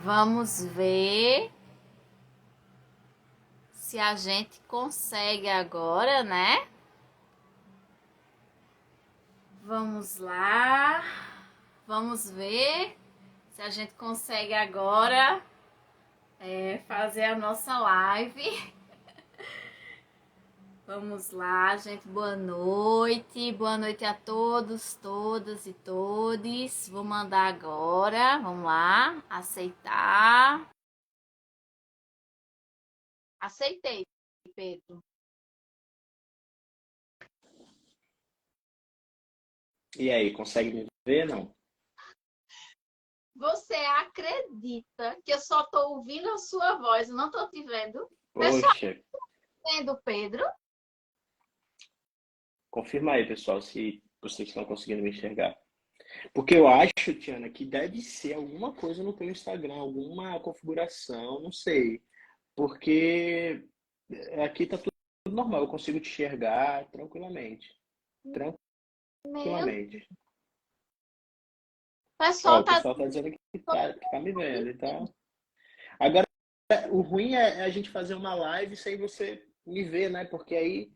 Vamos ver se a gente consegue agora, né? Vamos lá. Vamos ver se a gente consegue agora fazer a nossa live. Vamos lá, gente. Boa noite. Boa noite a todos, todas e todes. Vou mandar agora. Vamos lá. Aceitar. Aceitei, Pedro. E aí, consegue me ver, não? Você acredita que eu só tô ouvindo a sua voz, eu não tô te vendo? Pessoal, Poxa, vendo Pedro? confirma aí, pessoal, se vocês estão conseguindo me enxergar. Porque eu acho, Tiana, que deve ser alguma coisa no teu Instagram, alguma configuração, não sei. Porque aqui tá tudo normal, eu consigo te enxergar tranquilamente. Meu, o Tranquilamente. Ó, pessoal o tá pessoal tá dizendo que tá me vendo, então. Agora, o ruim é a gente fazer uma live sem você me ver, né? Porque aí,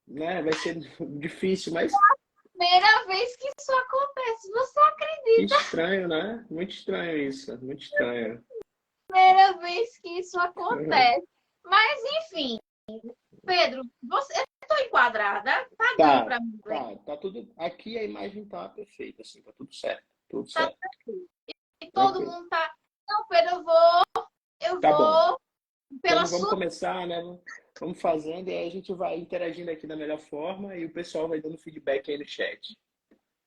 né, vai ser difícil, mas primeira vez que isso acontece. Você que acredita? estranho, né? Muito estranho isso, muito estranho. Primeira vez que isso acontece. Mas enfim, Pedro, você, eu tô enquadrada? Tá dando Tá, para mim ver? tá tudo. Aqui a imagem tá perfeita, assim, tá tudo certo, tudo Tá certo, tranquilo. E todo tranquilo. mundo tá. Não, Pedro, eu Tá bom. vou pela Vamos sua. começar, né? Vamos fazendo e aí a gente vai interagindo aqui da melhor forma e o pessoal vai dando feedback aí no chat.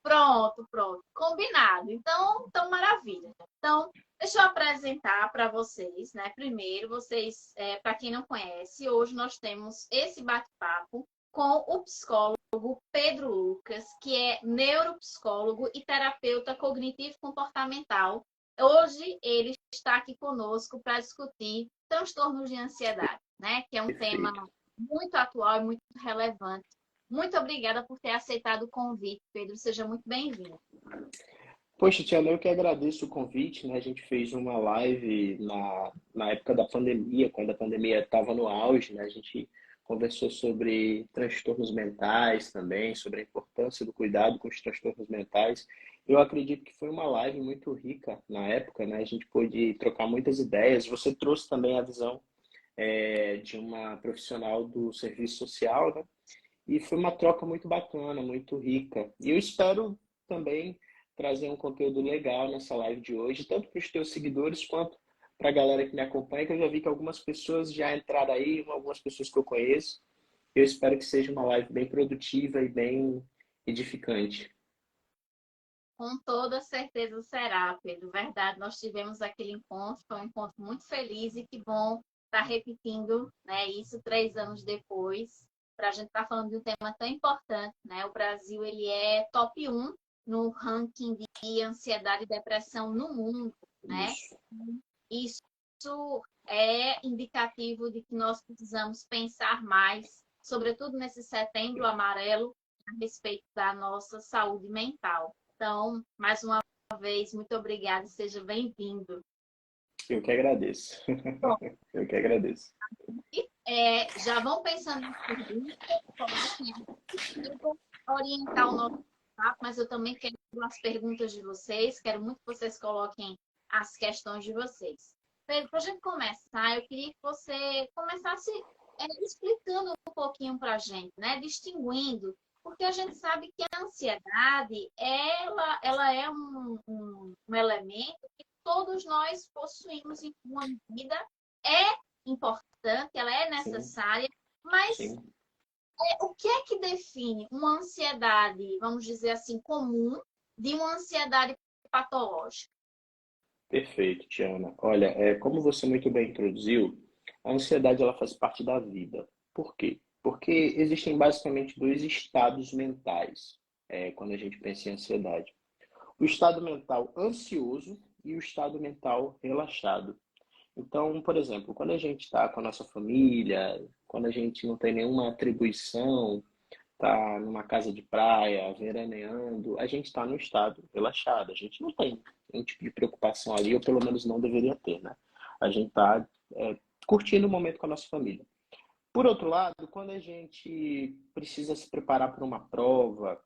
Pronto, pronto. Combinado. Então maravilha. Então, deixa eu apresentar para vocês, né? Primeiro, vocês, para quem não conhece, hoje nós temos esse bate-papo com o psicólogo Pedro Lucas, que é neuropsicólogo e terapeuta cognitivo-comportamental. Hoje ele está aqui conosco para discutir transtornos de ansiedade, né? Que é um tema Perfeito. muito atual e muito relevante. Muito obrigada por ter aceitado o convite, Pedro. Seja muito bem-vindo. Poxa, Tiana, eu que agradeço o convite, né? A gente fez uma live na época da pandemia, quando a pandemia estava no auge, né? A gente conversou sobre transtornos mentais também, sobre a importância do cuidado com os transtornos mentais. Eu acredito que foi uma live muito rica na época, né? A gente pôde trocar muitas ideias. Você trouxe também a visão de uma profissional do serviço social, né? E foi uma troca muito bacana, muito rica. E eu espero também trazer um conteúdo legal nessa live de hoje, tanto para os teus seguidores quanto para a galera que me acompanha, que eu já vi que algumas pessoas já entraram aí, algumas pessoas que eu conheço. Eu espero que seja uma live bem produtiva e bem edificante. Com toda certeza será, Pedro. Verdade, nós tivemos aquele encontro, foi um encontro muito feliz e que bom estar repetindo, né, isso 3 anos depois, para a gente estar falando de um tema tão importante, né? O Brasil ele é top 1 no ranking de ansiedade e depressão no mundo, né? Isso. Isso é indicativo de que nós precisamos pensar mais, sobretudo nesse setembro amarelo, a respeito da nossa saúde mental. Então, mais uma vez, muito obrigada e seja bem-vindo. Eu que agradeço. Bom, Eu que agradeço. já vão pensando nas perguntas, coloquem aqui. Eu vou orientar o nosso papo, mas eu também quero as perguntas de vocês, quero muito que vocês coloquem as questões de vocês. Pedro, para a gente começar, eu queria que você começasse explicando um pouquinho para a gente, né? Distinguindo, porque a gente sabe que a ansiedade, ela é um elemento que todos nós possuímos em uma medida, é importante, ela é Sim, necessária, mas sim. o que é que define uma ansiedade, vamos dizer assim, comum de uma ansiedade patológica? Perfeito, Tiana. Olha, como você muito bem introduziu, a ansiedade ela faz parte da vida. Por quê? Porque existem basicamente dois estados mentais, quando a gente pensa em ansiedade. O estado mental ansioso e o estado mental relaxado. Então, por exemplo, quando a gente está com a nossa família, quando a gente não tem nenhuma atribuição, está numa casa de praia, veraneando, a gente está no estado relaxado. A gente não tem nenhum tipo de preocupação ali, ou pelo menos não deveria ter, né? A gente está curtindo o momento com a nossa família. Por outro lado, quando a gente precisa se preparar para uma prova,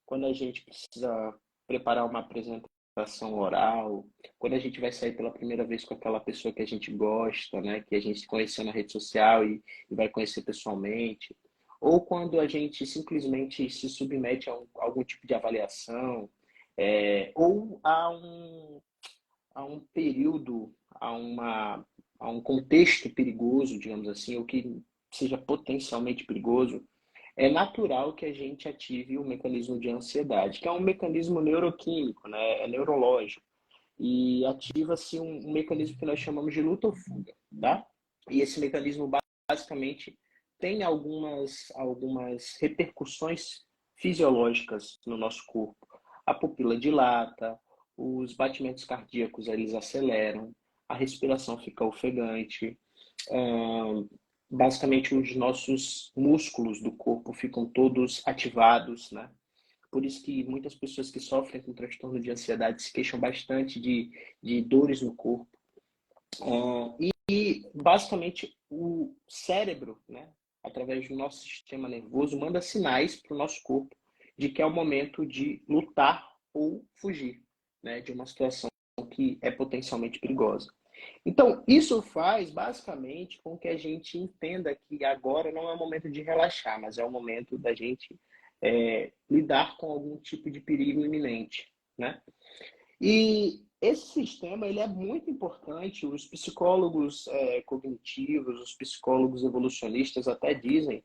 quando a gente precisa preparar uma apresentação oral, quando a gente vai sair pela primeira vez com aquela pessoa que a gente gosta, né, que a gente conheceu na rede social e vai conhecer pessoalmente, ou quando a gente simplesmente se submete a algum tipo de avaliação, ou a um período, a um contexto perigoso, digamos assim, ou que seja potencialmente perigoso, é natural que a gente ative o mecanismo de ansiedade, que é um mecanismo neuroquímico, né? É neurológico, e ativa-se um mecanismo que nós chamamos de luta ou fuga, tá? E esse mecanismo basicamente tem algumas repercussões fisiológicas no nosso corpo. A pupila dilata, os batimentos cardíacos eles aceleram, a respiração fica ofegante, basicamente os nossos músculos do corpo ficam todos ativados, né? Por isso que muitas pessoas que sofrem com transtorno de ansiedade se queixam bastante de dores no corpo. E basicamente o cérebro, né, através do nosso sistema nervoso, manda sinais para o nosso corpo de que é o momento de lutar ou fugir, né, de uma situação que é potencialmente perigosa. Então, isso faz basicamente com que a gente entenda que agora não é o momento de relaxar, mas é o momento da gente lidar com algum tipo de perigo iminente, né? E esse sistema ele é muito importante. Os psicólogos cognitivos, os psicólogos evolucionistas até dizem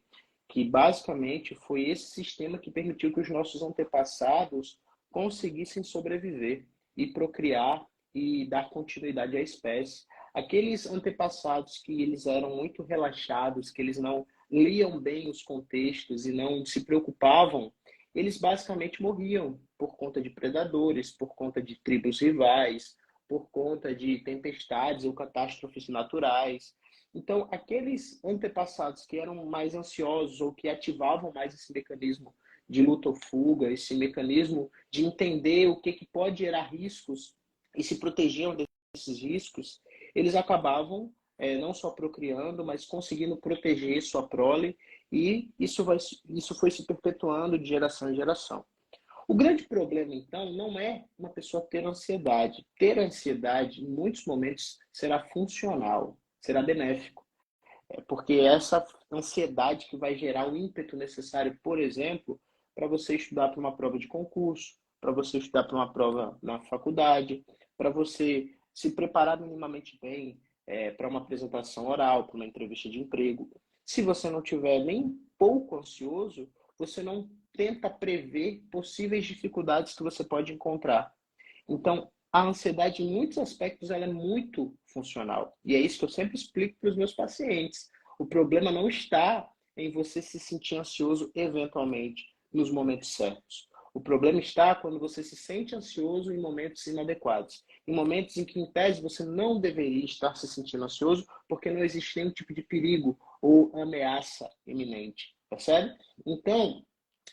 que basicamente foi esse sistema que permitiu que os nossos antepassados conseguissem sobreviver e procriar e dar continuidade à espécie. Aqueles antepassados que eles eram muito relaxados, que eles não liam bem os contextos e não se preocupavam, eles basicamente morriam por conta de predadores, por conta de tribos rivais, por conta de tempestades ou catástrofes naturais. Então, aqueles antepassados que eram mais ansiosos ou que ativavam mais esse mecanismo de luta ou fuga, esse mecanismo de entender o que pode gerar riscos e se protegiam desses riscos, eles acabavam não só procriando, mas conseguindo proteger sua prole, e isso foi se perpetuando de geração em geração. O grande problema, então, não é uma pessoa ter ansiedade. Ter ansiedade, em muitos momentos, será funcional, será benéfico. Porque é essa ansiedade que vai gerar o ímpeto necessário, por exemplo, para você estudar para uma prova de concurso, para você estudar para uma prova na faculdade, para você se preparar minimamente bem para uma apresentação oral, para uma entrevista de emprego. Se você não tiver nem pouco ansioso, você não tenta prever possíveis dificuldades que você pode encontrar. Então, a ansiedade, em muitos aspectos, ela é muito funcional. E é isso que eu sempre explico para os meus pacientes. O problema não está em você se sentir ansioso eventualmente, nos momentos certos. O problema está quando você se sente ansioso em momentos inadequados. Em momentos em que, em tese, você não deveria estar se sentindo ansioso porque não existe nenhum tipo de perigo ou ameaça iminente. Percebe? Então,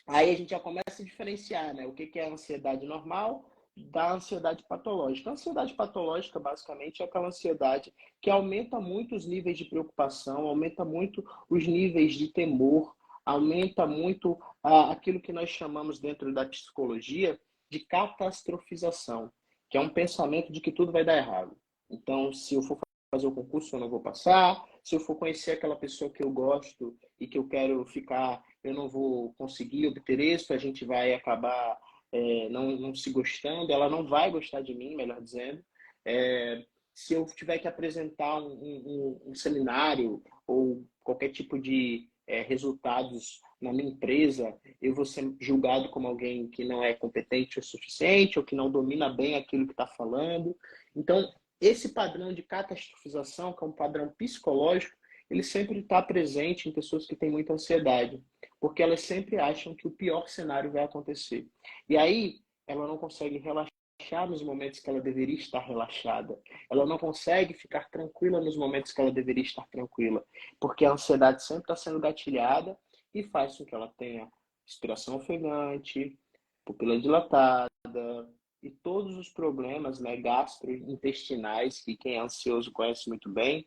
aí a gente já começa a diferenciar, né? O que é a ansiedade normal da ansiedade patológica. A ansiedade patológica, basicamente, é aquela ansiedade que aumenta muito os níveis de preocupação, aumenta muito os níveis de temor, aumenta muito aquilo que nós chamamos dentro da psicologia de catastrofização, que é um pensamento de que tudo vai dar errado. Então, se eu for fazer o concurso, eu não vou passar. Se eu for conhecer aquela pessoa que eu gosto e que eu quero ficar, eu não vou conseguir obter êxito, a gente vai acabar não se gostando, ela não vai gostar de mim, melhor dizendo. Se eu tiver que apresentar um seminário ou qualquer tipo de resultados na minha empresa, eu vou ser julgado como alguém que não é competente o suficiente ou que não domina bem aquilo que está falando. Então, esse padrão de catastrofização, que é um padrão psicológico, ele sempre está presente em pessoas que têm muita ansiedade, porque elas sempre acham que o pior cenário vai acontecer. E aí, ela não consegue relaxar nos momentos que ela deveria estar relaxada. Ela não consegue ficar tranquila nos momentos que ela deveria estar tranquila, porque a ansiedade sempre está sendo gatilhada e faz com que ela tenha respiração ofegante, pupila dilatada e todos os problemas, né, gastrointestinais, que quem é ansioso conhece muito bem,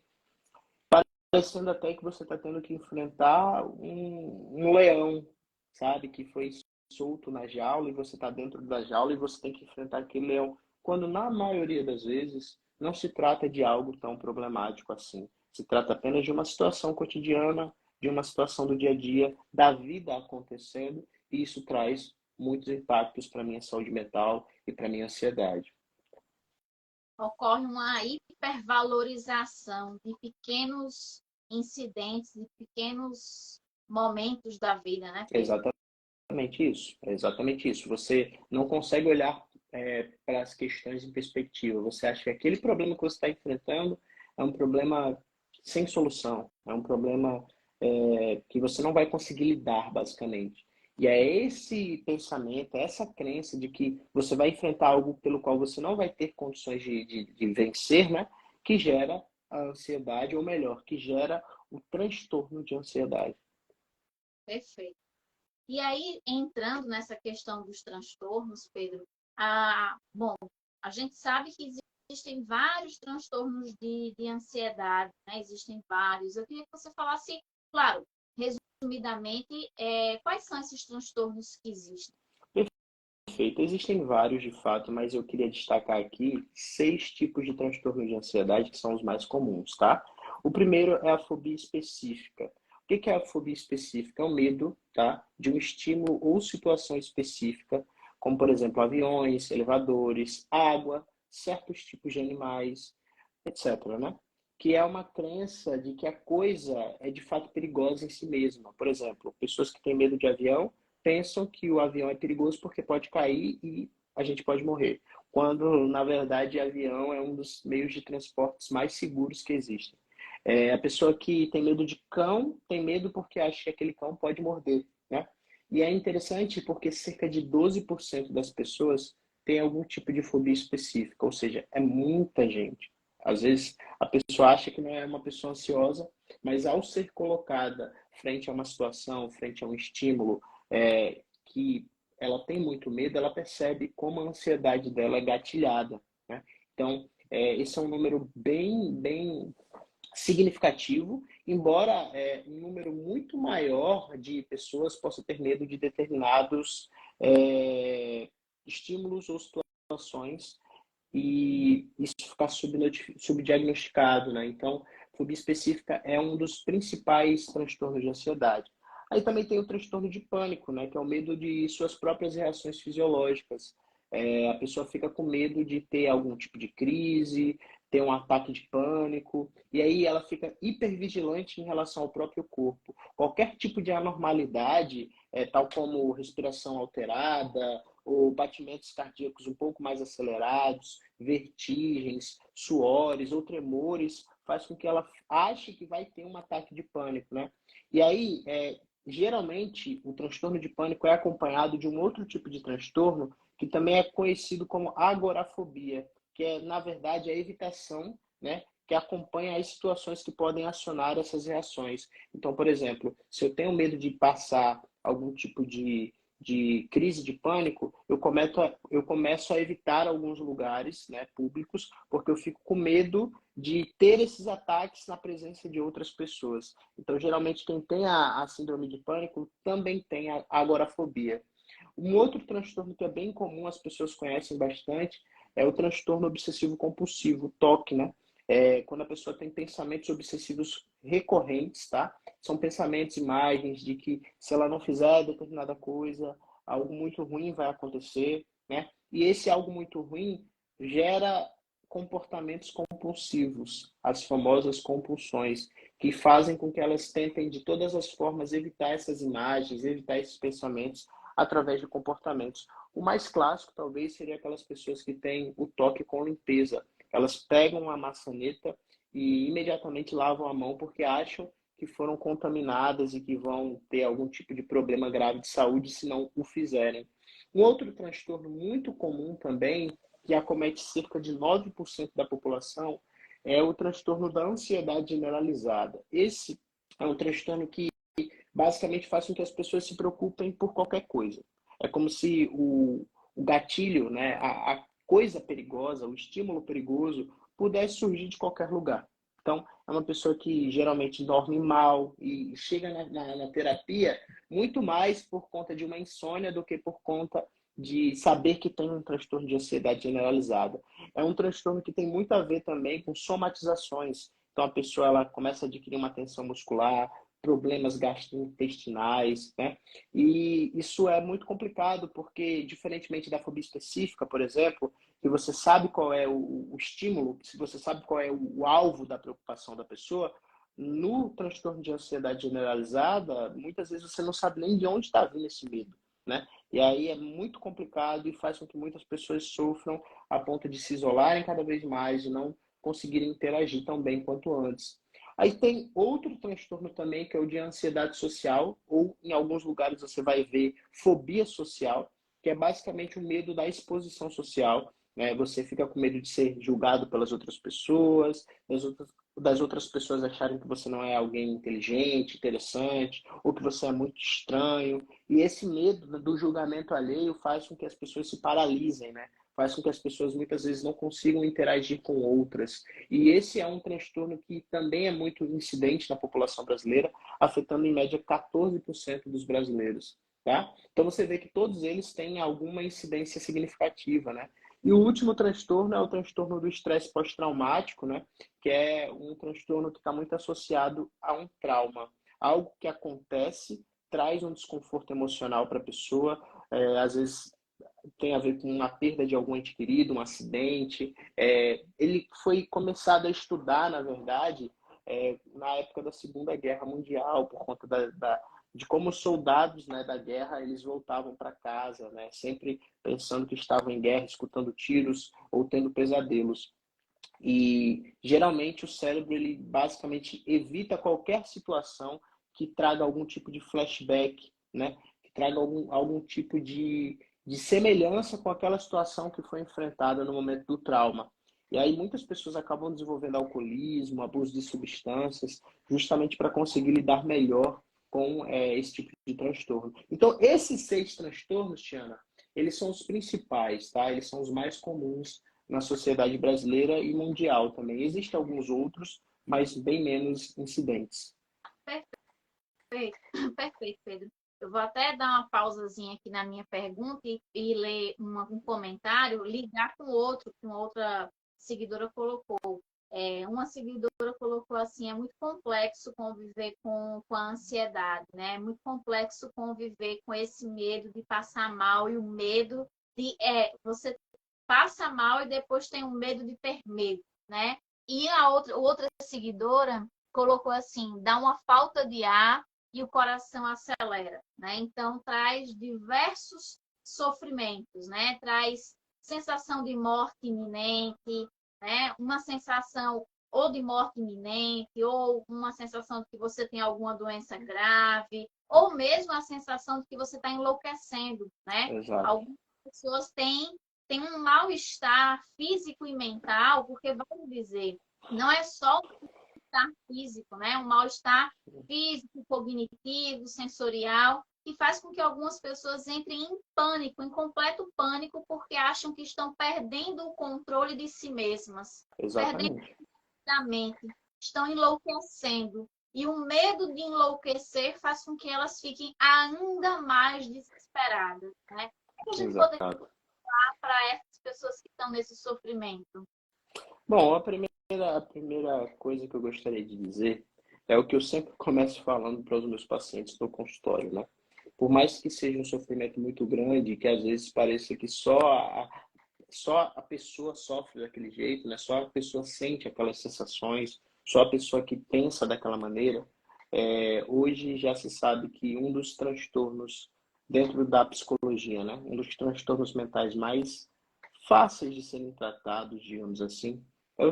parecendo até que você está tendo que enfrentar um leão, sabe, que foi solto na jaula e você está dentro da jaula e você tem que enfrentar aquele leão, quando na maioria das vezes não se trata de algo tão problemático assim. Se trata apenas de uma situação cotidiana, de uma situação do dia a dia, da vida acontecendo, e isso traz muitos impactos para a minha saúde mental e para a minha ansiedade. Ocorre uma hipervalorização de pequenos incidentes, de pequenos momentos da vida, né, Pedro? Exatamente isso, é exatamente isso. Você não consegue olhar para as questões em perspectiva. Você acha que aquele problema que você está enfrentando é um problema sem solução, é um problema que você não vai conseguir lidar, basicamente. E é esse pensamento, é essa crença de que você vai enfrentar algo pelo qual você não vai ter condições de vencer, né, que gera a ansiedade, ou melhor, que gera o transtorno de ansiedade. Perfeito. E aí, entrando nessa questão dos transtornos, Pedro, bom, a gente sabe que existem vários transtornos de ansiedade, né? Existem vários. Eu queria que você falasse, claro, resumidamente, quais são esses transtornos que existem? Perfeito. Existem vários de fato, mas eu queria destacar aqui 6 tipos de transtorno de ansiedade que são os mais comuns, tá? O primeiro é a fobia específica. O que é a fobia específica? É o medo, tá, de um estímulo ou situação específica, como por exemplo aviões, elevadores, água, certos tipos de animais, etc, né? Que é uma crença de que a coisa é de fato perigosa em si mesma. Por exemplo, pessoas que têm medo de avião pensam que o avião é perigoso porque pode cair e a gente pode morrer, quando na verdade avião é um dos meios de transportes mais seguros que existem. A pessoa que tem medo de cão tem medo porque acha que aquele cão pode morder, né? E é interessante porque cerca de 12% das pessoas tem algum tipo de fobia específica, ou seja, é muita gente. Às vezes a pessoa acha que não é uma pessoa ansiosa, mas ao ser colocada frente a uma situação, frente a um estímulo, que ela tem muito medo, ela percebe como a ansiedade dela é gatilhada, né? Então, esse é um número bem significativo, embora um número muito maior de pessoas possa ter medo de determinados estímulos ou situações e isso ficar subdiagnosticado, né? Então, fobia específica é um dos principais transtornos de ansiedade. Aí também tem o transtorno de pânico, né? Que é o medo de suas próprias reações fisiológicas. A pessoa fica com medo de ter algum tipo de crise, ter um ataque de pânico, e aí ela fica hipervigilante em relação ao próprio corpo. Qualquer tipo de anormalidade, tal como respiração alterada, ou batimentos cardíacos um pouco mais acelerados, vertigens, suores ou tremores, faz com que ela ache que vai ter um ataque de pânico, né? E aí, geralmente, o transtorno de pânico é acompanhado de um outro tipo de transtorno que também é conhecido como agorafobia, que é, na verdade, a evitação, né, que acompanha as situações que podem acionar essas reações. Então, por exemplo, se eu tenho medo de passar algum tipo de crise de pânico, eu começo a evitar alguns lugares, né, públicos, porque eu fico com medo de ter esses ataques na presença de outras pessoas. Então, geralmente, quem tem a síndrome de pânico também tem a agorafobia. Um outro transtorno que é bem comum, as pessoas conhecem bastante, é o transtorno obsessivo compulsivo, TOC, né? Quando a pessoa tem pensamentos obsessivos recorrentes, tá? São pensamentos, imagens de que se ela não fizer determinada coisa, algo muito ruim vai acontecer, né? E esse algo muito ruim gera comportamentos compulsivos, as famosas compulsões, que fazem com que elas tentem de todas as formas evitar essas imagens, evitar esses pensamentos através de comportamentos. O mais clássico, talvez, seria aquelas pessoas que têm o toque com limpeza. Elas pegam uma maçaneta e imediatamente lavam a mão porque acham que foram contaminadas e que vão ter algum tipo de problema grave de saúde se não o fizerem. Um outro transtorno muito comum também, que acomete cerca de 9% da população, é o transtorno da ansiedade generalizada. Esse é um transtorno que basicamente faz com que as pessoas se preocupem por qualquer coisa. É como se o gatilho, né, a coisa perigosa, o estímulo perigoso, pudesse surgir de qualquer lugar. Então, é uma pessoa que geralmente dorme mal e chega na terapia muito mais por conta de uma insônia do que por conta de saber que tem um transtorno de ansiedade generalizada. É um transtorno que tem muito a ver também com somatizações. Então, a pessoa ela começa a adquirir uma tensão muscular, problemas gastrointestinais, né? E isso é muito complicado porque, diferentemente da fobia específica, por exemplo, que você sabe qual é o estímulo, se você sabe qual é o alvo da preocupação da pessoa, no transtorno de ansiedade generalizada, muitas vezes você não sabe nem de onde está vindo esse medo, né? E aí é muito complicado e faz com que muitas pessoas sofram a ponto de se isolarem cada vez mais e não conseguirem interagir tão bem quanto antes. Aí tem outro transtorno também, que é o de ansiedade social, ou em alguns lugares você vai ver fobia social, que é basicamente o medo da exposição social, né? Você fica com medo de ser julgado pelas outras pessoas, das outras pessoas acharem que você não é alguém inteligente, interessante, ou que você é muito estranho. E esse medo do julgamento alheio faz com que as pessoas se paralisem, né? Faz com que as pessoas muitas vezes não consigam interagir com outras. E esse é um transtorno que também é muito incidente na população brasileira, afetando em média 14% dos brasileiros. Tá? Então você vê que todos eles têm alguma incidência significativa, né? E o último transtorno é o transtorno do estresse pós-traumático, né? Que é um transtorno que está muito associado a um trauma. Algo que acontece, traz um desconforto emocional para a pessoa, às vezes tem a ver com uma perda de algum ente querido, um acidente. Ele foi começado a estudar, na verdade, na época da Segunda Guerra Mundial, por conta de como os soldados, né, da guerra eles voltavam para casa, né, sempre pensando que estavam em guerra, escutando tiros ou tendo pesadelos. E geralmente o cérebro ele basicamente evita qualquer situação que traga algum tipo de flashback, né? Que traga algum tipo de semelhança com aquela situação que foi enfrentada no momento do trauma. E aí muitas pessoas acabam desenvolvendo alcoolismo, abuso de substâncias, justamente para conseguir lidar melhor com esse tipo de transtorno. Então, esses 6 transtornos, Tiana, eles são os principais, tá? Eles são os mais comuns na sociedade brasileira e mundial também. Existem alguns outros, mas bem menos incidentes. Perfeito, perfeito, Pedro. Eu vou até dar uma pausazinha aqui na minha pergunta e ler um comentário, ligar com outro, que uma outra seguidora colocou. Uma seguidora colocou assim, é muito complexo conviver com a ansiedade, né? É muito complexo conviver com esse medo de passar mal e o medo de você passa mal e depois tem um medo de ter medo, né? E a outra seguidora colocou assim, dá uma falta de ar e o coração acelera, né? Então traz diversos sofrimentos, né? Traz sensação de morte iminente, né? Uma sensação ou de morte iminente, ou uma sensação de que você tem alguma doença grave, ou mesmo a sensação de que você está enlouquecendo, né? Exato. Algumas pessoas têm um mal-estar físico e mental, porque vamos dizer, não é só um mal-estar físico, né? Um mal-estar físico, cognitivo, sensorial, que faz com que algumas pessoas entrem em pânico, em completo pânico, porque acham que estão perdendo o controle de si mesmas, perdendo Exatamente. da mente, estão enlouquecendo. E o medo de enlouquecer faz com que elas fiquem ainda mais desesperadas, né? O que a gente poderia Exato. falar para essas pessoas que estão nesse sofrimento? Bom, a primeira coisa que eu gostaria de dizer é o que eu sempre começo falando para os meus pacientes no consultório, né? Por mais que seja um sofrimento muito grande, que às vezes pareça que só a pessoa sofre daquele jeito, né? Só a pessoa sente aquelas sensações, só a pessoa que pensa daquela maneira. Hoje já se sabe que um dos transtornos dentro da psicologia, né? Um dos transtornos mentais mais fáceis de serem tratados, digamos assim,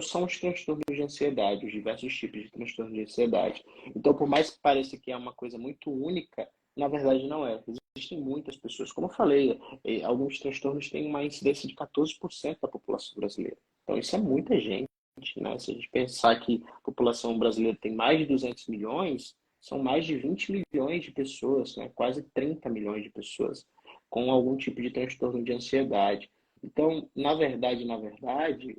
são os transtornos de ansiedade, os diversos tipos de transtorno de ansiedade. Então, por mais que pareça que é uma coisa muito única, na verdade não é. Existem muitas pessoas, como eu falei, alguns transtornos têm uma incidência de 14% da população brasileira. Então, isso é muita gente, né? Se a gente pensar que a população brasileira tem mais de 200 milhões, são mais de 20 milhões de pessoas, né? Quase 30 milhões de pessoas com algum tipo de transtorno de ansiedade. Então, na verdade,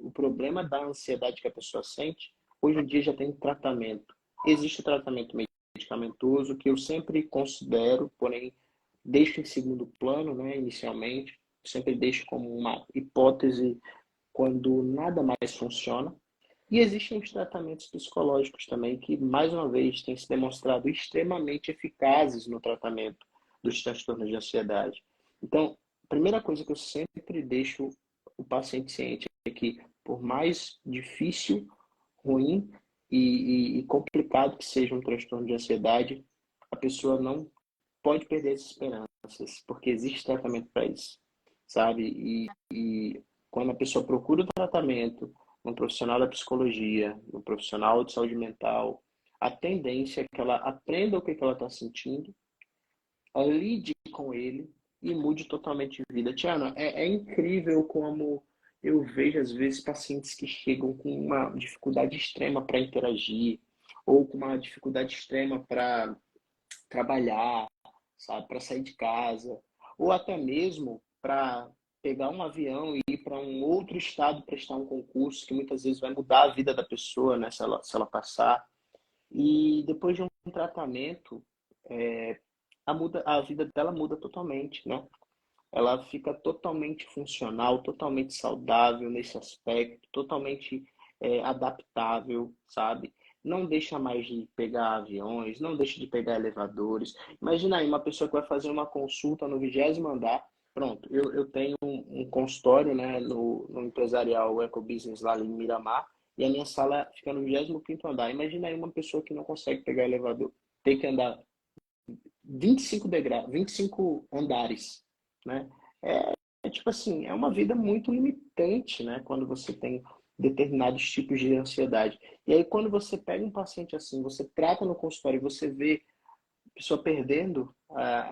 o problema da ansiedade que a pessoa sente, hoje em dia já tem tratamento. Existe o tratamento medicamentoso, que eu sempre considero, porém, deixo em segundo plano, né, inicialmente, sempre deixo como uma hipótese quando nada mais funciona. E existem os tratamentos psicológicos também, que, mais uma vez, têm se demonstrado extremamente eficazes no tratamento dos transtornos de ansiedade. Então, a primeira coisa que eu sempre deixo o paciente ciente é que, por mais difícil, ruim e complicado que seja um transtorno de ansiedade, a pessoa não pode perder as esperanças, porque existe tratamento para isso, sabe? E quando a pessoa procura o tratamento, um profissional da psicologia, um profissional de saúde mental, a tendência é que ela aprenda o que ela está sentindo, lide com ele e mude totalmente de vida. Tiana, é incrível como eu vejo, às vezes, pacientes que chegam com uma dificuldade extrema para interagir, ou com uma dificuldade extrema para trabalhar, sabe, para sair de casa, ou até mesmo para pegar um avião e ir para um outro estado prestar um concurso que muitas vezes vai mudar a vida da pessoa, né, se ela passar. E depois de um tratamento, a vida dela muda totalmente, né? Ela fica totalmente funcional, totalmente saudável nesse aspecto, totalmente adaptável, sabe? Não deixa mais de pegar aviões, não deixa de pegar elevadores. Imagina aí uma pessoa que vai fazer uma consulta no 20º andar. Pronto, eu tenho um consultório, né, no empresarial Ecobusiness lá em Miramar, e a minha sala fica no 25º andar. Imagina aí uma pessoa que não consegue pegar elevador, tem que andar 25 degraus, 25 andares, né? Tipo assim, é uma vida muito limitante, né? Quando você tem determinados tipos de ansiedade. E aí, quando você pega um paciente assim, você trata no consultório e você vê a pessoa perdendo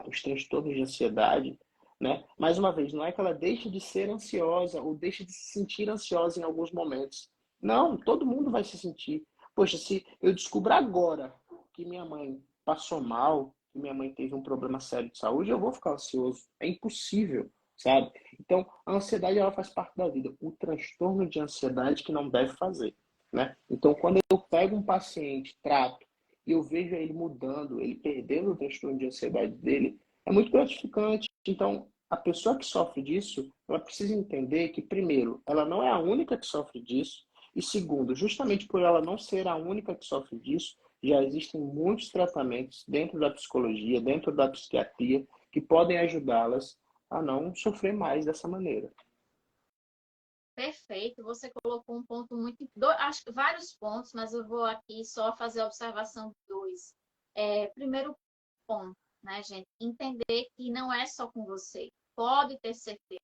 os transtornos de ansiedade, né? Mais uma vez, não é que ela deixe de ser ansiosa ou deixe de se sentir ansiosa em alguns momentos. Não, todo mundo vai se sentir. Poxa, se eu descubro agora que minha mãe passou mal, que minha mãe teve um problema sério de saúde, eu vou ficar ansioso. É impossível, sabe? Então, a ansiedade ela faz parte da vida. O transtorno de ansiedade que não deve fazer, né? Então, quando eu pego um paciente, trato e eu vejo ele mudando, ele perdendo o transtorno de ansiedade dele, é muito gratificante. Então, a pessoa que sofre disso, ela precisa entender que, primeiro, ela não é a única que sofre disso, e segundo, justamente por ela não ser a única que sofre disso, já existem muitos tratamentos dentro da psicologia, dentro da psiquiatria, que podem ajudá-las a não sofrer mais dessa maneira. Perfeito, você colocou um ponto muito, acho que vários pontos, mas eu vou aqui só fazer a observação de dois. Primeiro ponto, né, gente? Entender que não é só com você. Pode ter certeza.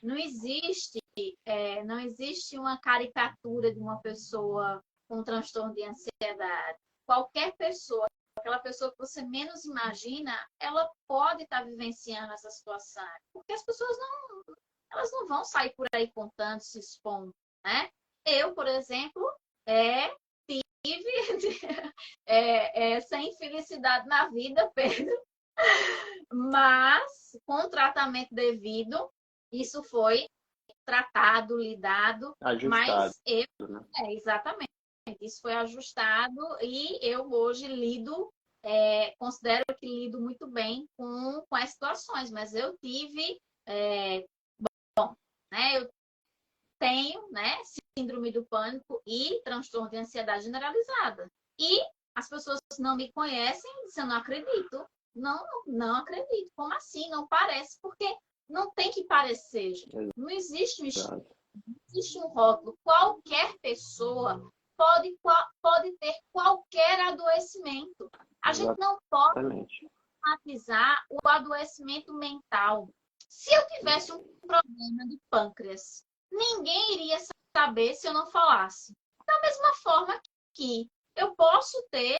Não existe, não existe uma caricatura de uma pessoa com transtorno de ansiedade. Qualquer pessoa, aquela pessoa que você menos imagina, ela pode estar vivenciando essa situação. Porque as pessoas elas não vão sair por aí contando, se expondo, né? Eu, por exemplo, tive sem felicidade na vida, Pedro, mas com tratamento devido, isso foi tratado, lidado, Ajustado, mas eu, né? exatamente, isso foi ajustado e eu hoje lido, considero que lido muito bem com as situações, mas eu tive, né, eu tenho, né, síndrome do pânico e transtorno de ansiedade generalizada. E as pessoas não me conhecem, dizem, eu não acredito. Não acredito. Como assim? Não parece, porque não tem que parecer, gente. Não existe existe um rótulo. Qualquer pessoa pode ter qualquer adoecimento. A gente não pode Exatamente. estigmatizar o adoecimento mental. Se eu tivesse um problema de pâncreas, ninguém iria saber se eu não falasse. Da mesma forma que eu posso ter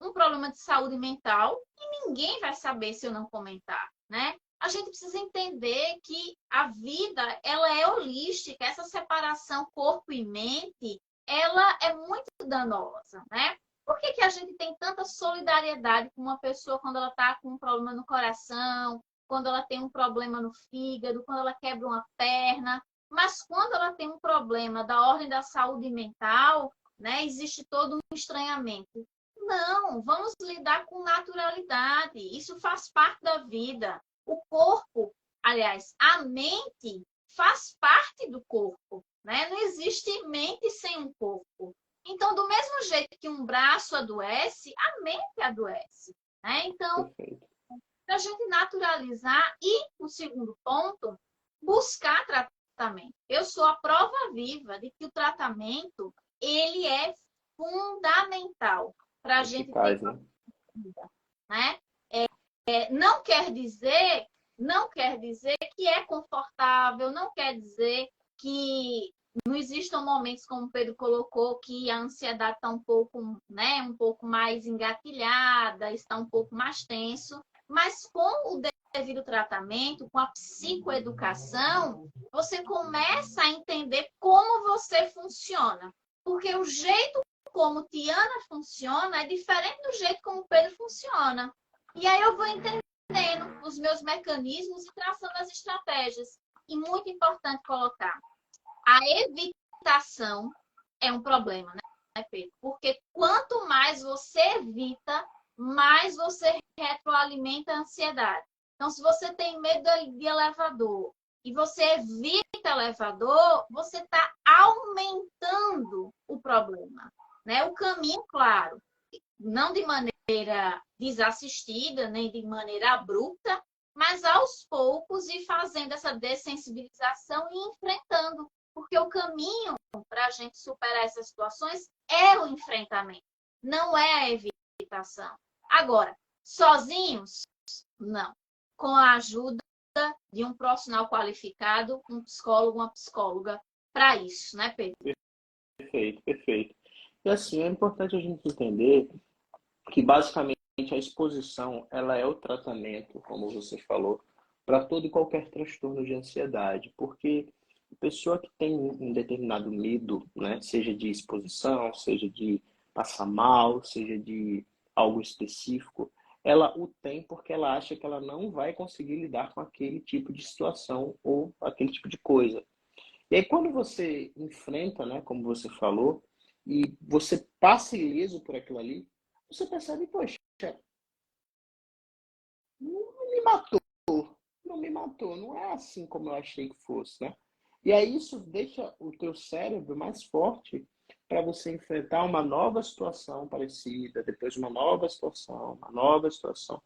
um problema de saúde mental e ninguém vai saber se eu não comentar, né? A gente precisa entender que a vida, ela é holística, essa separação corpo e mente, ela é muito danosa, né? Por que que a gente tem tanta solidariedade com uma pessoa quando ela está com um problema no coração, quando ela tem um problema no fígado, quando ela quebra uma perna, mas quando ela tem um problema da ordem da saúde mental, né, existe todo um estranhamento. Não, vamos lidar com naturalidade. Isso faz parte da vida. O corpo, aliás, a mente faz parte do corpo, né? Não existe mente sem um corpo. Então, do mesmo jeito que um braço adoece, a mente adoece, né? Então, Perfeito. para a gente naturalizar e, o segundo ponto, buscar tratamento. Eu sou a prova viva de que o tratamento ele é fundamental para a gente ter Eficaz, né? vida, né? Não quer dizer, não quer dizer que é confortável, não quer dizer que não existam momentos, como o Pedro colocou, que a ansiedade está um pouco, né, um pouco mais engatilhada, está um pouco mais tenso, mas com o devido tratamento, com a psicoeducação, você começa a entender como você funciona. Porque o jeito como Tiana funciona é diferente do jeito como o Pedro funciona. E aí eu vou entendendo os meus mecanismos e traçando as estratégias. E muito importante colocar, a evitação é um problema, né, Pedro? Porque quanto mais você evita, mais você retroalimenta a ansiedade. Então, se você tem medo de elevador e você evita elevador, você está aumentando o problema, né? O caminho, claro, não de maneira desassistida, nem de maneira abrupta, mas aos poucos e fazendo essa dessensibilização e enfrentando. Porque o caminho para a gente superar essas situações é o enfrentamento, não é a evitação. Agora, sozinhos? Não. Com a ajuda de um profissional qualificado, um psicólogo, uma psicóloga, para isso, né, Pedro? Perfeito, perfeito. E assim, é importante a gente entender que basicamente a exposição, ela é o tratamento, como você falou, para todo e qualquer transtorno de ansiedade, porque a pessoa que tem um determinado medo, né, seja de exposição, seja de passar mal, seja de algo específico, ela o tem porque ela acha que ela não vai conseguir lidar com aquele tipo de situação ou aquele tipo de coisa. E aí quando você enfrenta, né, como você falou, e você passa ileso por aquilo ali, você percebe, poxa, não me matou, não me matou, não é assim como eu achei que fosse, né? E aí isso deixa o teu cérebro mais forte para você enfrentar uma nova situação parecida, depois uma nova situação, uma nova situação.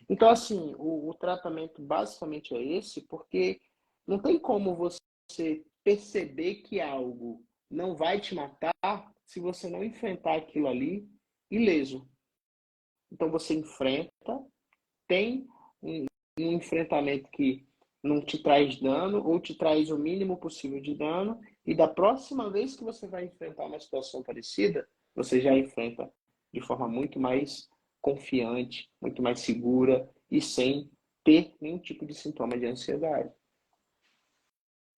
Então, assim, o tratamento basicamente é esse, porque não tem como você perceber que algo não vai te matar se você não enfrentar aquilo ali ileso. Então você enfrenta, tem um enfrentamento que não te traz dano ou te traz o mínimo possível de dano, e da próxima vez que você vai enfrentar uma situação parecida, você já enfrenta de forma muito mais confiante, muito mais segura e sem ter nenhum tipo de sintoma de ansiedade.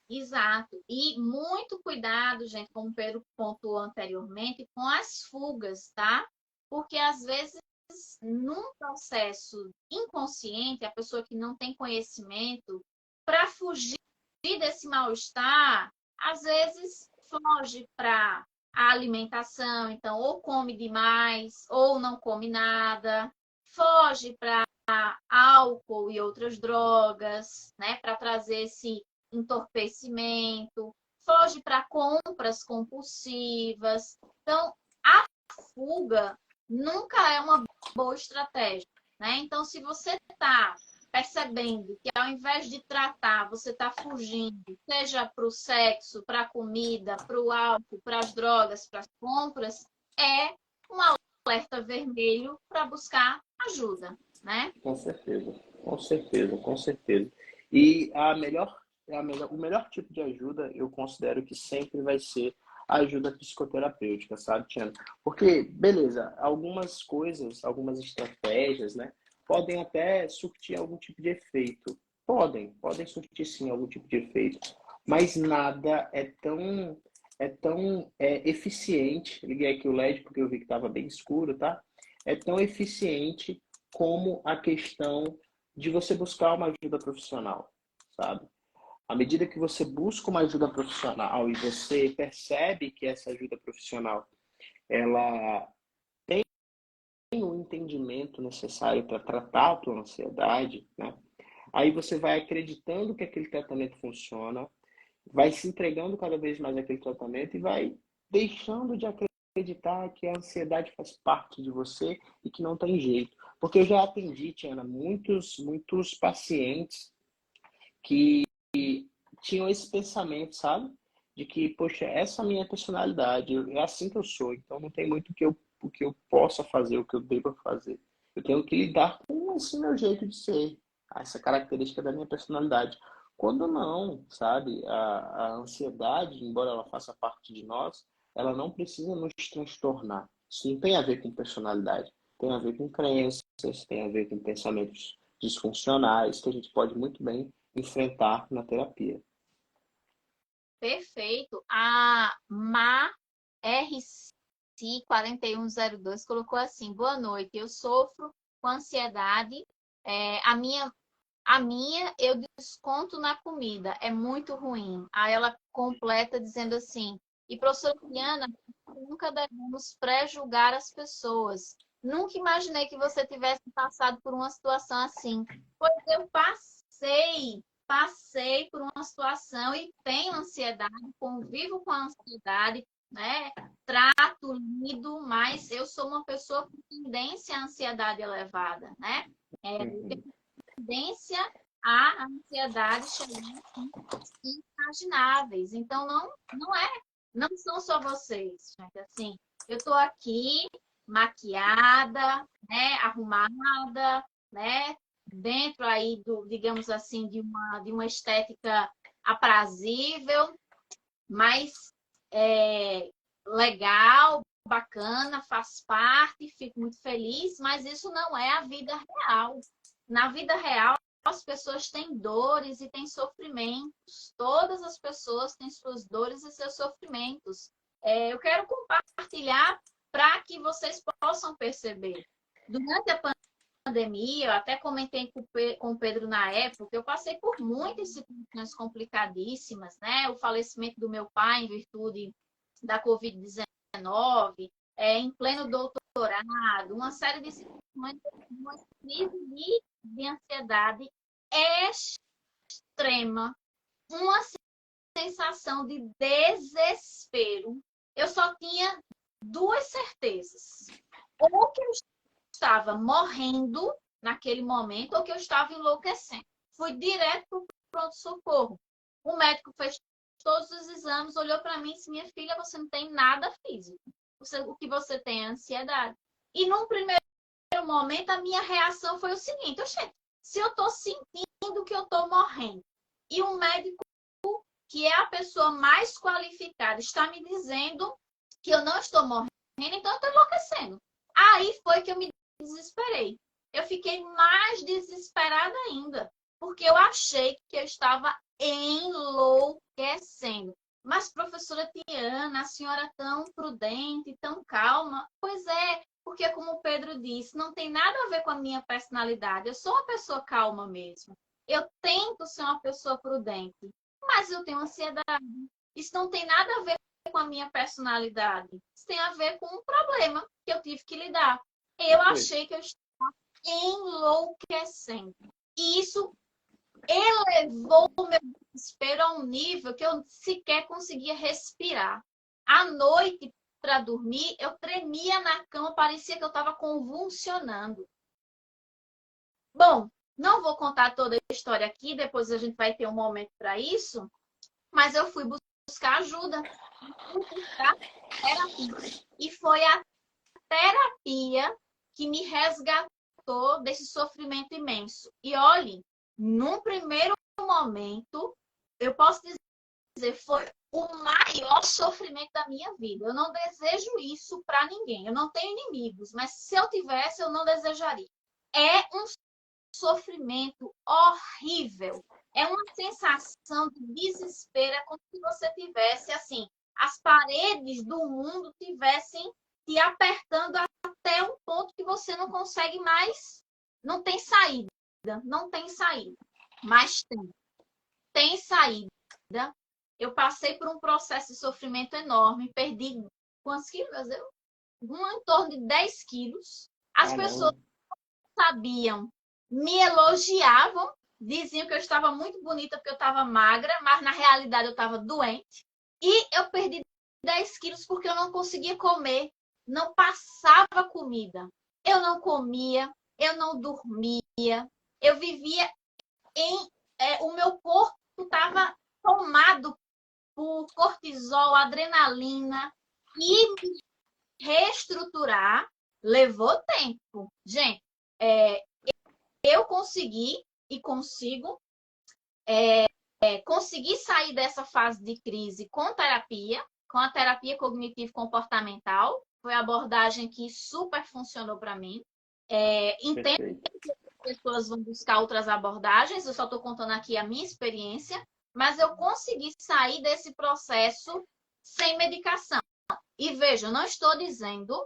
Exato. E muito cuidado, gente, como o Pedro pontuou anteriormente, com as fugas, tá? Porque às vezes, num processo inconsciente, a pessoa que não tem conhecimento, para fugir desse mal-estar, às vezes foge para a alimentação, então, ou come demais, ou não come nada, foge para álcool e outras drogas, né, para trazer esse entorpecimento, foge para compras compulsivas. Então, a fuga nunca é uma boa estratégia, né? Então, se você está percebendo que ao invés de tratar, você está fugindo, seja para o sexo, para a comida, para o álcool, para as drogas, para as compras, é um alerta vermelho para buscar ajuda, né? Com certeza, com certeza, com certeza. E o melhor tipo de ajuda, eu considero que sempre vai ser a ajuda psicoterapêutica, sabe, Tiana? Porque, beleza, algumas coisas, algumas estratégias, né, podem até surtir algum tipo de efeito. Podem surtir sim algum tipo de efeito, mas nada é tão eficiente. Liguei aqui o LED porque eu vi que estava bem escuro, tá? É tão eficiente como a questão de você buscar uma ajuda profissional, sabe? À medida que você busca uma ajuda profissional e você percebe que essa ajuda profissional ela tem o entendimento necessário para tratar a tua ansiedade, né? Aí você vai acreditando que aquele tratamento funciona, vai se entregando cada vez mais àquele tratamento e vai deixando de acreditar que a ansiedade faz parte de você e que não tem jeito. Porque eu já atendi, Tiana, muitos pacientes que tinham esse pensamento, sabe? De que, poxa, essa é a minha personalidade, é assim que eu sou, então não tem muito o que eu possa fazer, o que eu deva fazer. Eu tenho que lidar com esse meu jeito de ser, essa característica da minha personalidade. Quando não, sabe? A ansiedade, embora ela faça parte de nós, ela não precisa nos transtornar. Isso não tem a ver com personalidade, tem a ver com crenças, tem a ver com pensamentos disfuncionais que a gente pode muito bem enfrentar na terapia. Perfeito. A Ma RC 4102 colocou assim: boa noite, eu sofro com ansiedade. A minha eu desconto na comida, é muito ruim. Aí ela completa dizendo assim: e professora Diana, nunca devemos pré-julgar as pessoas. Nunca imaginei que você tivesse passado por uma situação assim. Pois eu passei por uma situação e tenho ansiedade, convivo com a ansiedade, né? Trato, lido, mas eu sou uma pessoa com tendência à ansiedade elevada, né? Eu Uhum. tenho tendência à ansiedade chegar inimagináveis. Então, não são só vocês, gente. Assim, eu estou aqui maquiada, né, arrumada, né, dentro aí do, digamos assim, de uma estética aprazível, mas legal, bacana, faz parte, fico muito feliz, mas isso não é a vida real. Na vida real, as pessoas têm dores e têm sofrimentos. Todas as pessoas têm suas dores e seus sofrimentos. Eu quero compartilhar para que vocês possam perceber. Durante a pandemia, eu até comentei com o Pedro na época, eu passei por muitas situações complicadíssimas, né? O falecimento do meu pai em virtude da Covid-19, em pleno doutorado, uma série de situações, uma crise de ansiedade extrema, uma sensação de desespero. Eu só tinha duas certezas. Ou que eu estava morrendo naquele momento, ou que eu estava enlouquecendo. Fui direto para o pronto-socorro. O médico fez todos os exames, olhou para mim e disse: minha filha, você não tem nada físico. O que você tem é ansiedade. E num primeiro momento, a minha reação foi o seguinte: se eu estou sentindo que eu estou morrendo, e um médico que é a pessoa mais qualificada está me dizendo que eu não estou morrendo, então eu estou enlouquecendo. Aí foi que eu me desesperei. Eu fiquei mais desesperada ainda, porque eu achei que eu estava enlouquecendo. Mas, professora Tiana, a senhora é tão prudente, tão calma. Pois é, porque como o Pedro disse, não tem nada a ver com a minha personalidade. Eu sou uma pessoa calma mesmo. Eu tento ser uma pessoa prudente, mas eu tenho ansiedade. Isso não tem nada a ver com a minha personalidade. Isso tem a ver com um problema que eu tive que lidar. Eu Perfeito. achei que eu estava enlouquecendo. E isso elevou o meu desespero a um nível que eu sequer conseguia respirar. À noite, para dormir, eu tremia na cama, parecia que eu estava convulsionando. Bom, não vou contar toda a história aqui, depois a gente vai ter um momento para isso, mas eu fui buscar ajuda, fui buscar terapia. E foi a terapia que me resgatou desse sofrimento imenso. E olhe, num primeiro momento, eu posso dizer, foi o maior sofrimento da minha vida. Eu não desejo isso para ninguém. Eu não tenho inimigos, mas se eu tivesse, eu não desejaria. É um sofrimento horrível. É uma sensação de desespero, é como se você tivesse assim, as paredes do mundo tivessem te apertando até um ponto que você não consegue mais, não tem saída, não tem saída, mas tem saída. Eu passei por um processo de sofrimento enorme, perdi quantos quilos? Em torno de 10 quilos. As pessoas Caramba, sabiam, me elogiavam, diziam que eu estava muito bonita porque eu estava magra, mas na realidade eu estava doente. E eu perdi 10 quilos porque eu não conseguia comer, não passava comida. Eu não comia, eu não dormia, eu vivia em. O meu corpo estava tomado por cortisol, adrenalina, e me reestruturar levou tempo. Gente, eu consegui e consigo conseguir sair dessa fase de crise com terapia, com a terapia cognitivo-comportamental. Foi a abordagem que super funcionou para mim. Entendo perfeito. que as pessoas vão buscar outras abordagens, eu só estou contando aqui a minha experiência, mas eu consegui sair desse processo sem medicação. E veja, eu não estou dizendo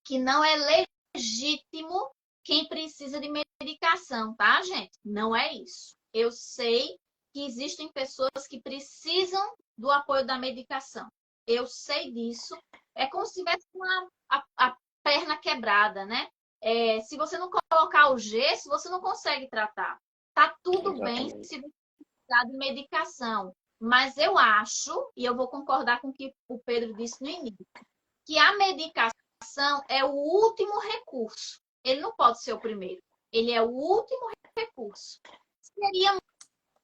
que não é legítimo quem precisa de medicação, tá, gente? Não é isso. Eu sei que existem pessoas que precisam do apoio da medicação. Eu sei disso. É como se tivesse a perna quebrada, né? Se você não colocar o gesso, você não consegue tratar. Tá tudo bem Exatamente. se você precisar de medicação. Mas eu acho, e eu vou concordar com o que o Pedro disse no início, que a medicação é o último recurso. Ele não pode ser o primeiro. Ele é o último recurso. Seria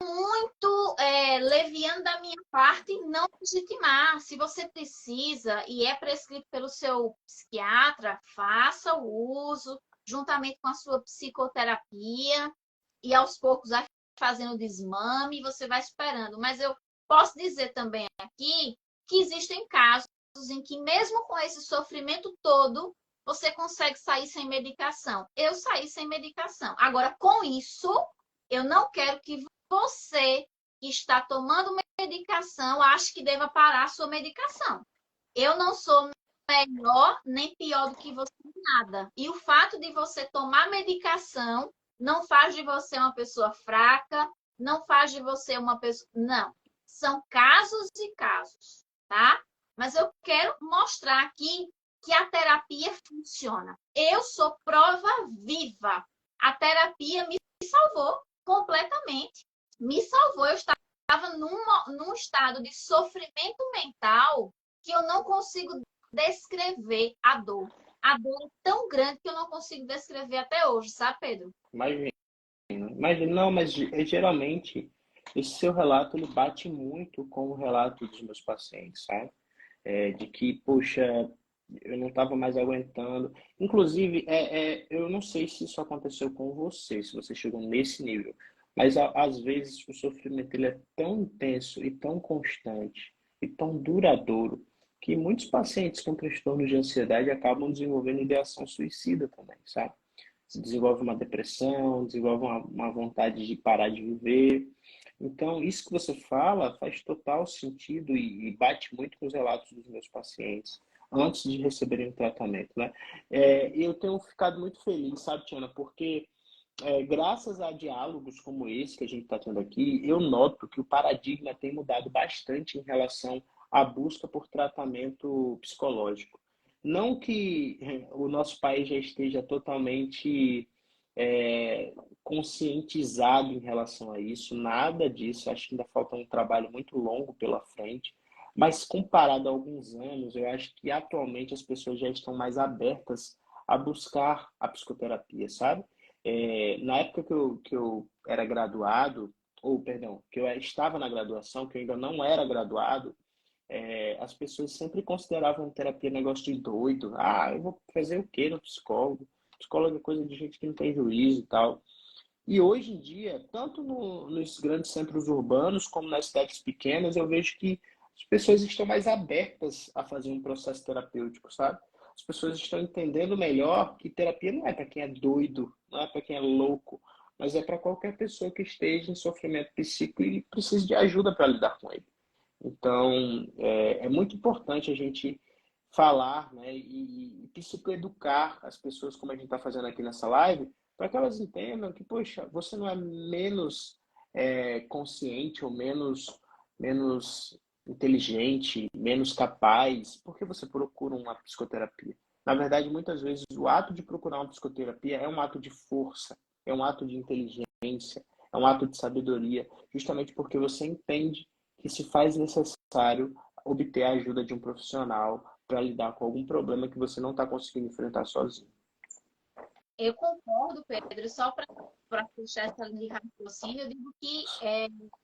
muito leviano da minha parte não legitimar. Se você precisa e é prescrito pelo seu psiquiatra, faça o uso juntamente com a sua psicoterapia e aos poucos vai fazendo desmame e você vai esperando. Mas eu posso dizer também aqui que existem casos em que mesmo com esse sofrimento todo, você consegue sair sem medicação. Eu saí sem medicação. Agora, com isso, eu não quero que você que está tomando medicação ache que deva parar a sua medicação. Eu não sou melhor nem pior do que você em nada. E o fato de você tomar medicação não faz de você uma pessoa fraca, não faz de você uma pessoa. Não. São casos e casos, tá? Mas eu quero mostrar aqui que a terapia funciona. Eu sou prova viva. A terapia me salvou completamente. Me salvou. Eu estava num estado de sofrimento mental que eu não consigo descrever a dor. A dor é tão grande que eu não consigo descrever até hoje, sabe, Pedro? Imagina, imagina. Não, mas geralmente esse seu relato ele bate muito com o relato dos meus pacientes, sabe? De que, poxa, eu não estava mais aguentando. Inclusive, eu não sei se isso aconteceu com você, se você chegou nesse nível, mas às vezes o sofrimento ele é tão intenso e tão constante e tão duradouro que muitos pacientes com transtornos de ansiedade acabam desenvolvendo ideação suicida também, sabe? Se desenvolve uma depressão, desenvolve uma vontade de parar de viver. Então, isso que você fala faz total sentido e bate muito com os relatos dos meus pacientes antes de receberem o tratamento, né? Eu tenho ficado muito feliz, sabe, Tiana, porque graças a diálogos como esse que a gente está tendo aqui, eu noto que o paradigma tem mudado bastante em relação à busca por tratamento psicológico. Não que o nosso país já esteja totalmente é, conscientizado em relação a isso, nada disso, acho que ainda falta um trabalho muito longo pela frente, mas comparado a alguns anos, eu acho que atualmente as pessoas já estão mais abertas a buscar a psicoterapia, sabe? Na época que eu era graduado, ou perdão, que eu estava na graduação, que eu ainda não era graduado, as pessoas sempre consideravam terapia negócio de doido. Ah, eu vou fazer o quê no psicólogo? Psicólogo é coisa de gente que não tem juízo e tal. E hoje em dia, tanto nos grandes centros urbanos como nas cidades pequenas, eu vejo que as pessoas estão mais abertas a fazer um processo terapêutico, sabe? As pessoas estão entendendo melhor que terapia não é para quem é doido, não é para quem é louco, mas é para qualquer pessoa que esteja em sofrimento psíquico e precise de ajuda para lidar com ele. Então, é muito importante a gente falar, né, e psicoeducar as pessoas, como a gente está fazendo aqui nessa live, para que elas entendam que, poxa, você não é menos consciente ou menos inteligente, menos capaz, porque você procura uma psicoterapia. Na verdade, muitas vezes, o ato de procurar uma psicoterapia é um ato de força, é um ato de inteligência, é um ato de sabedoria, justamente porque você entende que se faz necessário obter a ajuda de um profissional para lidar com algum problema que você não está conseguindo enfrentar sozinho. Eu concordo, Pedro, só para fechar essa linha de raciocínio, eu digo que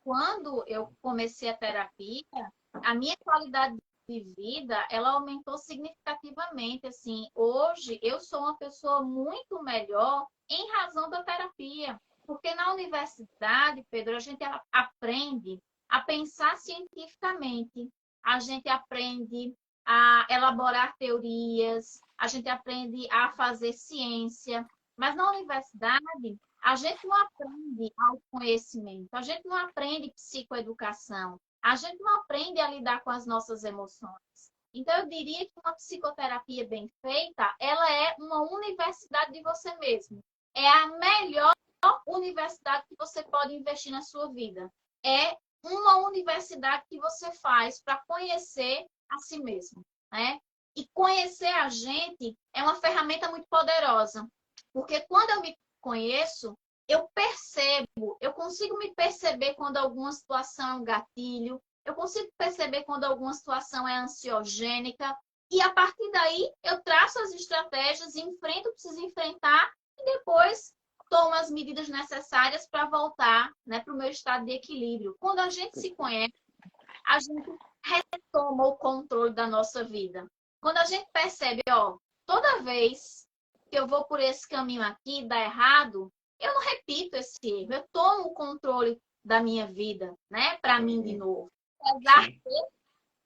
quando eu comecei a terapia, a minha qualidade de vida, ela aumentou significativamente, assim, hoje eu sou uma pessoa muito melhor em razão da terapia, porque na universidade, Pedro, a gente aprende a pensar cientificamente, a gente aprende a elaborar teorias, a gente aprende a fazer ciência, mas na universidade a gente não aprende autoconhecimento, a gente não aprende psicoeducação, a gente não aprende a lidar com as nossas emoções. Então, eu diria que uma psicoterapia bem feita, ela é uma universidade de você mesmo. É a melhor universidade que você pode investir na sua vida. É uma universidade que você faz para conhecer a si mesmo, né? E conhecer a gente é uma ferramenta muito poderosa, porque quando eu me conheço, eu percebo, eu consigo me perceber quando alguma situação é um gatilho, eu consigo perceber quando alguma situação é ansiogênica, e a partir daí eu traço as estratégias, enfrento o que preciso enfrentar e depois tomo as medidas necessárias para voltar, né, para o meu estado de equilíbrio. Quando a gente se conhece, a gente retoma o controle da nossa vida. Quando a gente percebe, ó, toda vez que eu vou por esse caminho aqui e dá errado, eu não repito esse erro, eu tomo o controle da minha vida, né, para mim de novo. Apesar que,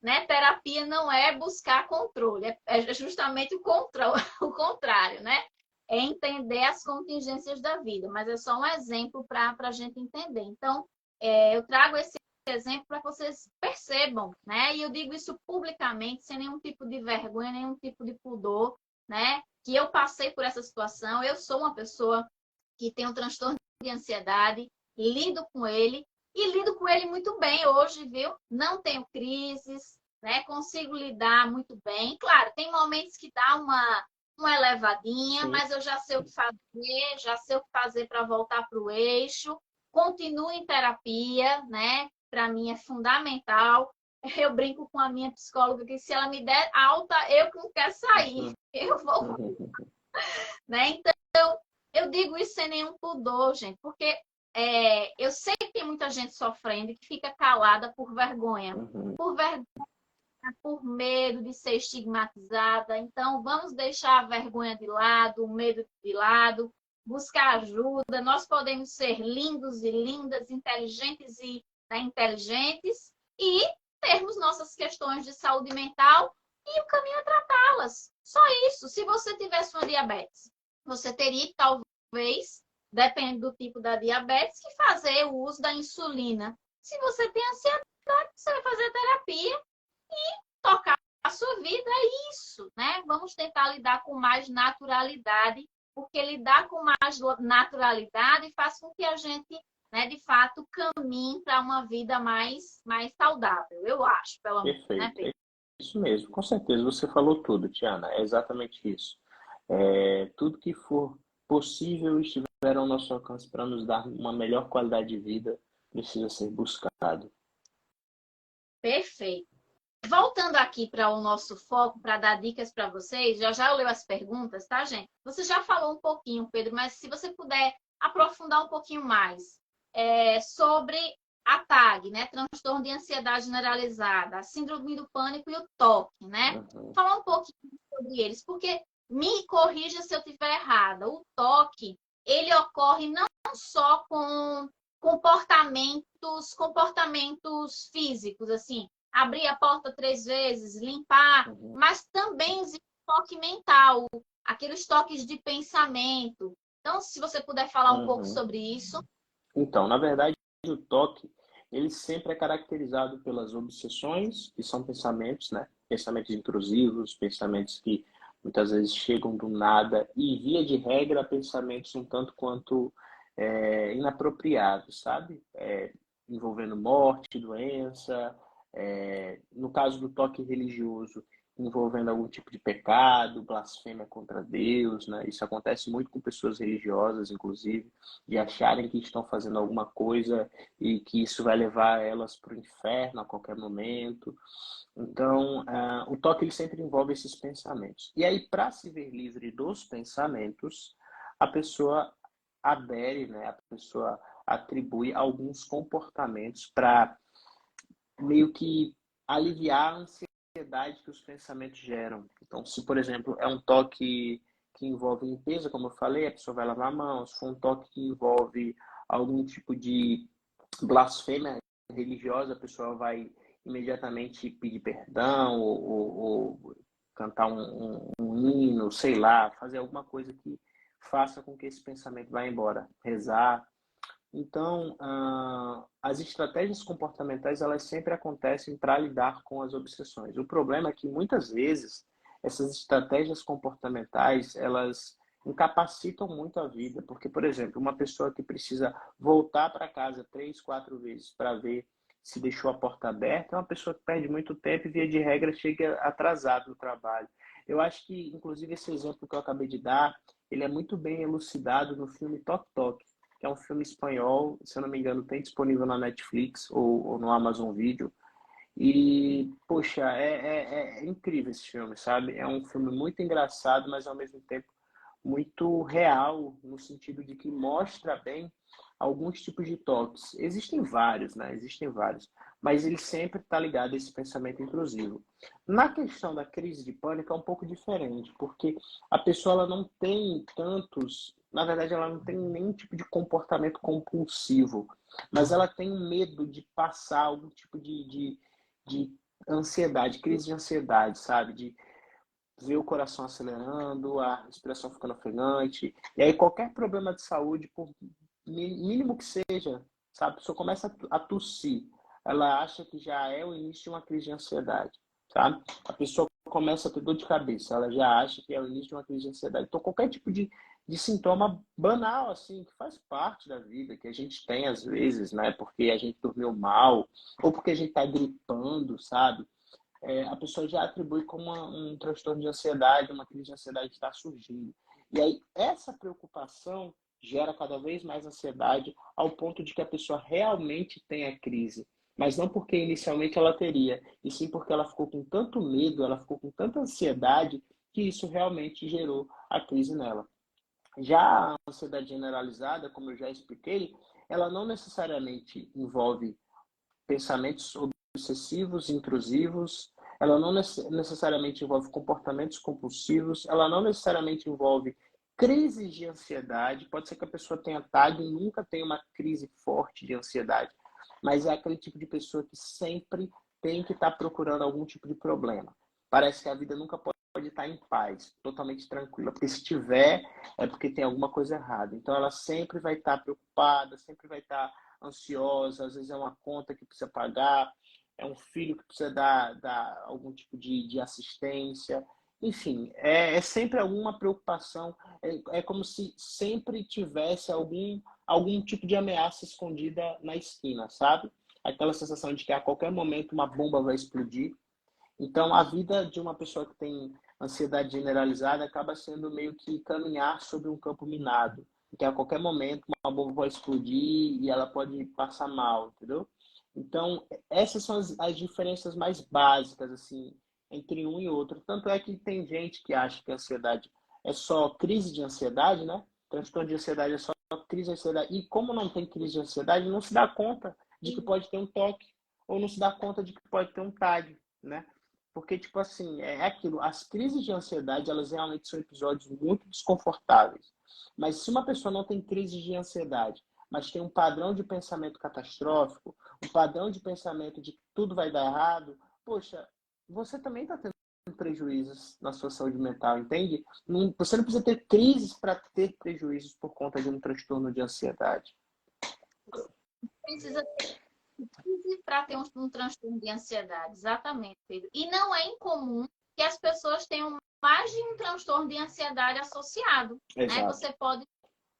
né, terapia não é buscar controle, é justamente o contrário, né? É entender as contingências da vida, mas é só um exemplo para a gente entender. Então, eu trago esse exemplo para que vocês percebam, né? E eu digo isso publicamente, sem nenhum tipo de vergonha, nenhum tipo de pudor, né? Que eu passei por essa situação, eu sou uma pessoa que tem um transtorno de ansiedade, lido com ele e lido com ele muito bem hoje, viu? Não tenho crises, né? Consigo lidar muito bem. Claro, tem momentos que dá uma elevadinha, Sim. mas eu já sei o que fazer, já sei o que fazer para voltar para o eixo. Continuo em terapia, né? Para mim é fundamental. Eu brinco com a minha psicóloga que se ela me der alta, eu que não quero sair. Eu vou, né? Então, eu digo isso sem nenhum pudor, gente, porque eu sei que tem muita gente sofrendo que fica calada por vergonha. Por vergonha, por medo de ser estigmatizada. Então, vamos deixar a vergonha de lado, o medo de lado, buscar ajuda. Nós podemos ser lindos e lindas, inteligentes e inteligentes e termos nossas questões de saúde mental e o caminho a tratá-las. Só isso. Se você tivesse uma diabetes, você teria, talvez, depende do tipo da diabetes, que fazer o uso da insulina. Se você tem ansiedade, você vai fazer terapia tocar a sua vida é isso, né? Vamos tentar lidar com mais naturalidade, porque lidar com mais naturalidade faz com que a gente, né, de fato, caminhe para uma vida mais saudável, eu acho, pelo menos, né, Perfeito. É Pedro? isso mesmo. Com certeza você falou tudo, Tiana. É exatamente isso. Tudo que for possível e estiver ao nosso alcance para nos dar uma melhor qualidade de vida precisa ser buscado. Perfeito. Voltando aqui para o nosso foco, para dar dicas para vocês, já eu leio as perguntas, tá, gente? Você já falou um pouquinho, Pedro, mas se você puder aprofundar um pouquinho mais sobre a TAG, né? Transtorno de ansiedade generalizada, a síndrome do pânico e o TOC, né? Falar um pouquinho sobre eles, porque me corrija se eu estiver errada. O TOC, ele ocorre não só com comportamentos físicos, assim, abrir a porta 3 vezes, limpar, mas também existe toque mental, aqueles toques de pensamento. Então, se você puder falar um pouco sobre isso. Então, na verdade, o TOC ele sempre é caracterizado pelas obsessões, que são pensamentos, né? Pensamentos intrusivos, pensamentos que muitas vezes chegam do nada e, via de regra, pensamentos um tanto quanto inapropriados, sabe? Envolvendo morte, doença, no caso do toque religioso, envolvendo algum tipo de pecado, blasfêmia contra Deus, né? Isso acontece muito com pessoas religiosas, inclusive, de acharem que estão fazendo alguma coisa e que isso vai levar elas para o inferno a qualquer momento. Então, o toque ele sempre envolve esses pensamentos. E aí, para se ver livre dos pensamentos, a pessoa adere, né? A pessoa atribui alguns comportamentos para meio que aliviar a ansiedade que os pensamentos geram. Então, se, por exemplo, é um toque que envolve limpeza, como eu falei, a pessoa vai lavar a mão. Se for um toque que envolve algum tipo de blasfêmia religiosa, a pessoa vai imediatamente pedir perdão ou cantar um hino, sei lá, fazer alguma coisa que faça com que esse pensamento vá embora, rezar. Então, as estratégias comportamentais, elas sempre acontecem para lidar com as obsessões. O problema é que, muitas vezes, essas estratégias comportamentais, elas incapacitam muito a vida. Porque, por exemplo, uma pessoa que precisa voltar para casa 3, 4 vezes para ver se deixou a porta aberta, é uma pessoa que perde muito tempo e, via de regra, chega atrasado no trabalho. Eu acho que, inclusive, esse exemplo que eu acabei de dar, ele é muito bem elucidado no filme Tok Tok, que é um filme espanhol, se eu não me engano, tem disponível na Netflix ou no Amazon Video. E, poxa, é incrível esse filme, sabe? É um filme muito engraçado, mas ao mesmo tempo muito real, no sentido de que mostra bem alguns tipos de toques. Existem vários, né? Existem vários, mas ele sempre está ligado a esse pensamento intrusivo. Na questão da crise de pânico é um pouco diferente, porque a pessoa ela não tem tantos, na verdade ela não tem nenhum tipo de comportamento compulsivo, mas ela tem um medo de passar algum tipo de ansiedade, crise de ansiedade, sabe? De ver o coração acelerando, a respiração ficando ofegante. E aí qualquer problema de saúde, por mínimo que seja, sabe? A pessoa começa a tossir. Ela acha que já é o início de uma crise de ansiedade, sabe? A pessoa começa a ter dor de cabeça, ela já acha que é o início de uma crise de ansiedade. Então, qualquer tipo de sintoma banal, assim, que faz parte da vida, que a gente tem às vezes, né? Porque a gente dormiu mal, ou porque a gente tá gripando, sabe? A pessoa já atribui como um transtorno de ansiedade, uma crise de ansiedade que está surgindo. E aí, essa preocupação gera cada vez mais ansiedade, ao ponto de que a pessoa realmente tem a crise. Mas não porque inicialmente ela teria, e sim porque ela ficou com tanto medo, ela ficou com tanta ansiedade, que isso realmente gerou a crise nela. Já a ansiedade generalizada, como eu já expliquei, ela não necessariamente envolve pensamentos obsessivos, intrusivos, ela não necessariamente envolve comportamentos compulsivos, ela não necessariamente envolve crises de ansiedade. Pode ser que a pessoa tenha TAG e nunca tenha uma crise forte de ansiedade, mas é aquele tipo de pessoa que sempre tem que estar procurando algum tipo de problema. Parece que a vida nunca pode estar em paz, totalmente tranquila, porque se tiver, é porque tem alguma coisa errada. Então ela sempre vai estar preocupada, sempre vai estar ansiosa, às vezes é uma conta que precisa pagar, é um filho que precisa dar algum tipo de assistência. Enfim, é sempre alguma preocupação, é como se sempre tivesse algum tipo de ameaça escondida na esquina, sabe? Aquela sensação de que a qualquer momento uma bomba vai explodir. Então, a vida de uma pessoa que tem ansiedade generalizada acaba sendo meio que caminhar sobre um campo minado, que a qualquer momento uma bomba vai explodir e ela pode passar mal, entendeu? Então, essas são as diferenças mais básicas, assim, entre um e outro. Tanto é que tem gente que acha que a ansiedade é só crise de ansiedade, né? Transtorno de ansiedade é só crise de ansiedade. E como não tem crise de ansiedade, não se dá conta de que pode ter um toque, ou não se dá conta de que pode ter um TAG, né? Porque, tipo assim, é aquilo. As crises de ansiedade, elas realmente são episódios muito desconfortáveis. Mas se uma pessoa não tem crise de ansiedade, mas tem um padrão de pensamento catastrófico, um padrão de pensamento de que tudo vai dar errado, poxa, você também está tendo prejuízos na sua saúde mental, entende? Você não precisa ter crises para ter prejuízos por conta de um transtorno de ansiedade. Precisa ter para ter um transtorno de ansiedade. Exatamente, Pedro. E não é incomum que as pessoas tenham mais de um transtorno de ansiedade associado, né? Exato. Você pode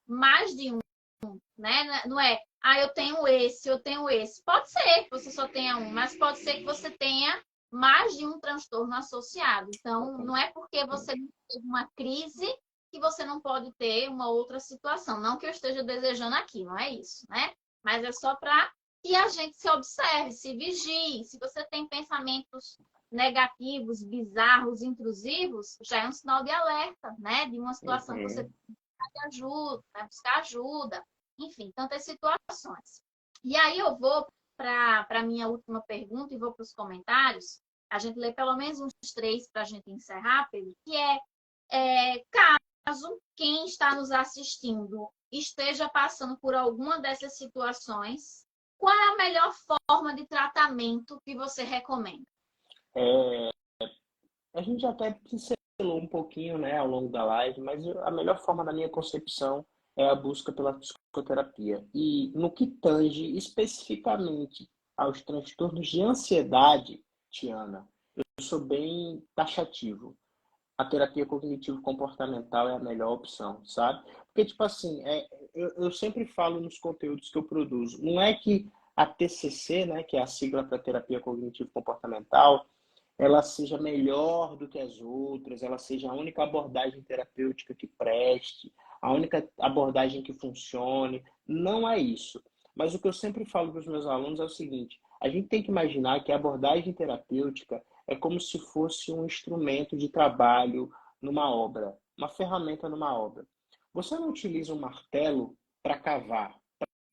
mais de um, né? Não é, eu tenho esse, eu tenho esse. Pode ser que você só tenha um, mas pode ser que você tenha mais de um transtorno associado. Então, não é porque você teve uma crise que você não pode ter uma outra situação. Não que eu esteja desejando aqui, não é isso, né? Mas é só para que a gente se observe, se vigie. Se você tem pensamentos negativos, bizarros, intrusivos, já é um sinal de alerta, né? De uma situação que você Uhum. precisa de ajuda, vai buscar ajuda. Enfim, tantas situações. E aí eu vou para a minha última pergunta e vou para os comentários. A gente lê pelo menos uns 3 para a gente encerrar, Pedro, que caso quem está nos assistindo esteja passando por alguma dessas situações, qual é a melhor forma de tratamento que você recomenda? É, a gente até pincelou um pouquinho, né, ao longo da live, mas a melhor forma, na minha concepção, é a busca pela psicoterapia. E no que tange especificamente aos transtornos de ansiedade, Tiana, eu sou bem taxativo. A terapia cognitivo-comportamental é a melhor opção, sabe? Porque, tipo assim, eu sempre falo nos conteúdos que eu produzo, não é que a TCC, né, que é a sigla para terapia cognitivo-comportamental, ela seja melhor do que as outras, ela seja a única abordagem terapêutica que preste, a única abordagem que funcione. Não é isso. Mas o que eu sempre falo para os meus alunos é o seguinte: a gente tem que imaginar que a abordagem terapêutica é como se fosse um instrumento de trabalho numa obra, uma ferramenta numa obra. Você não utiliza um martelo para cavar.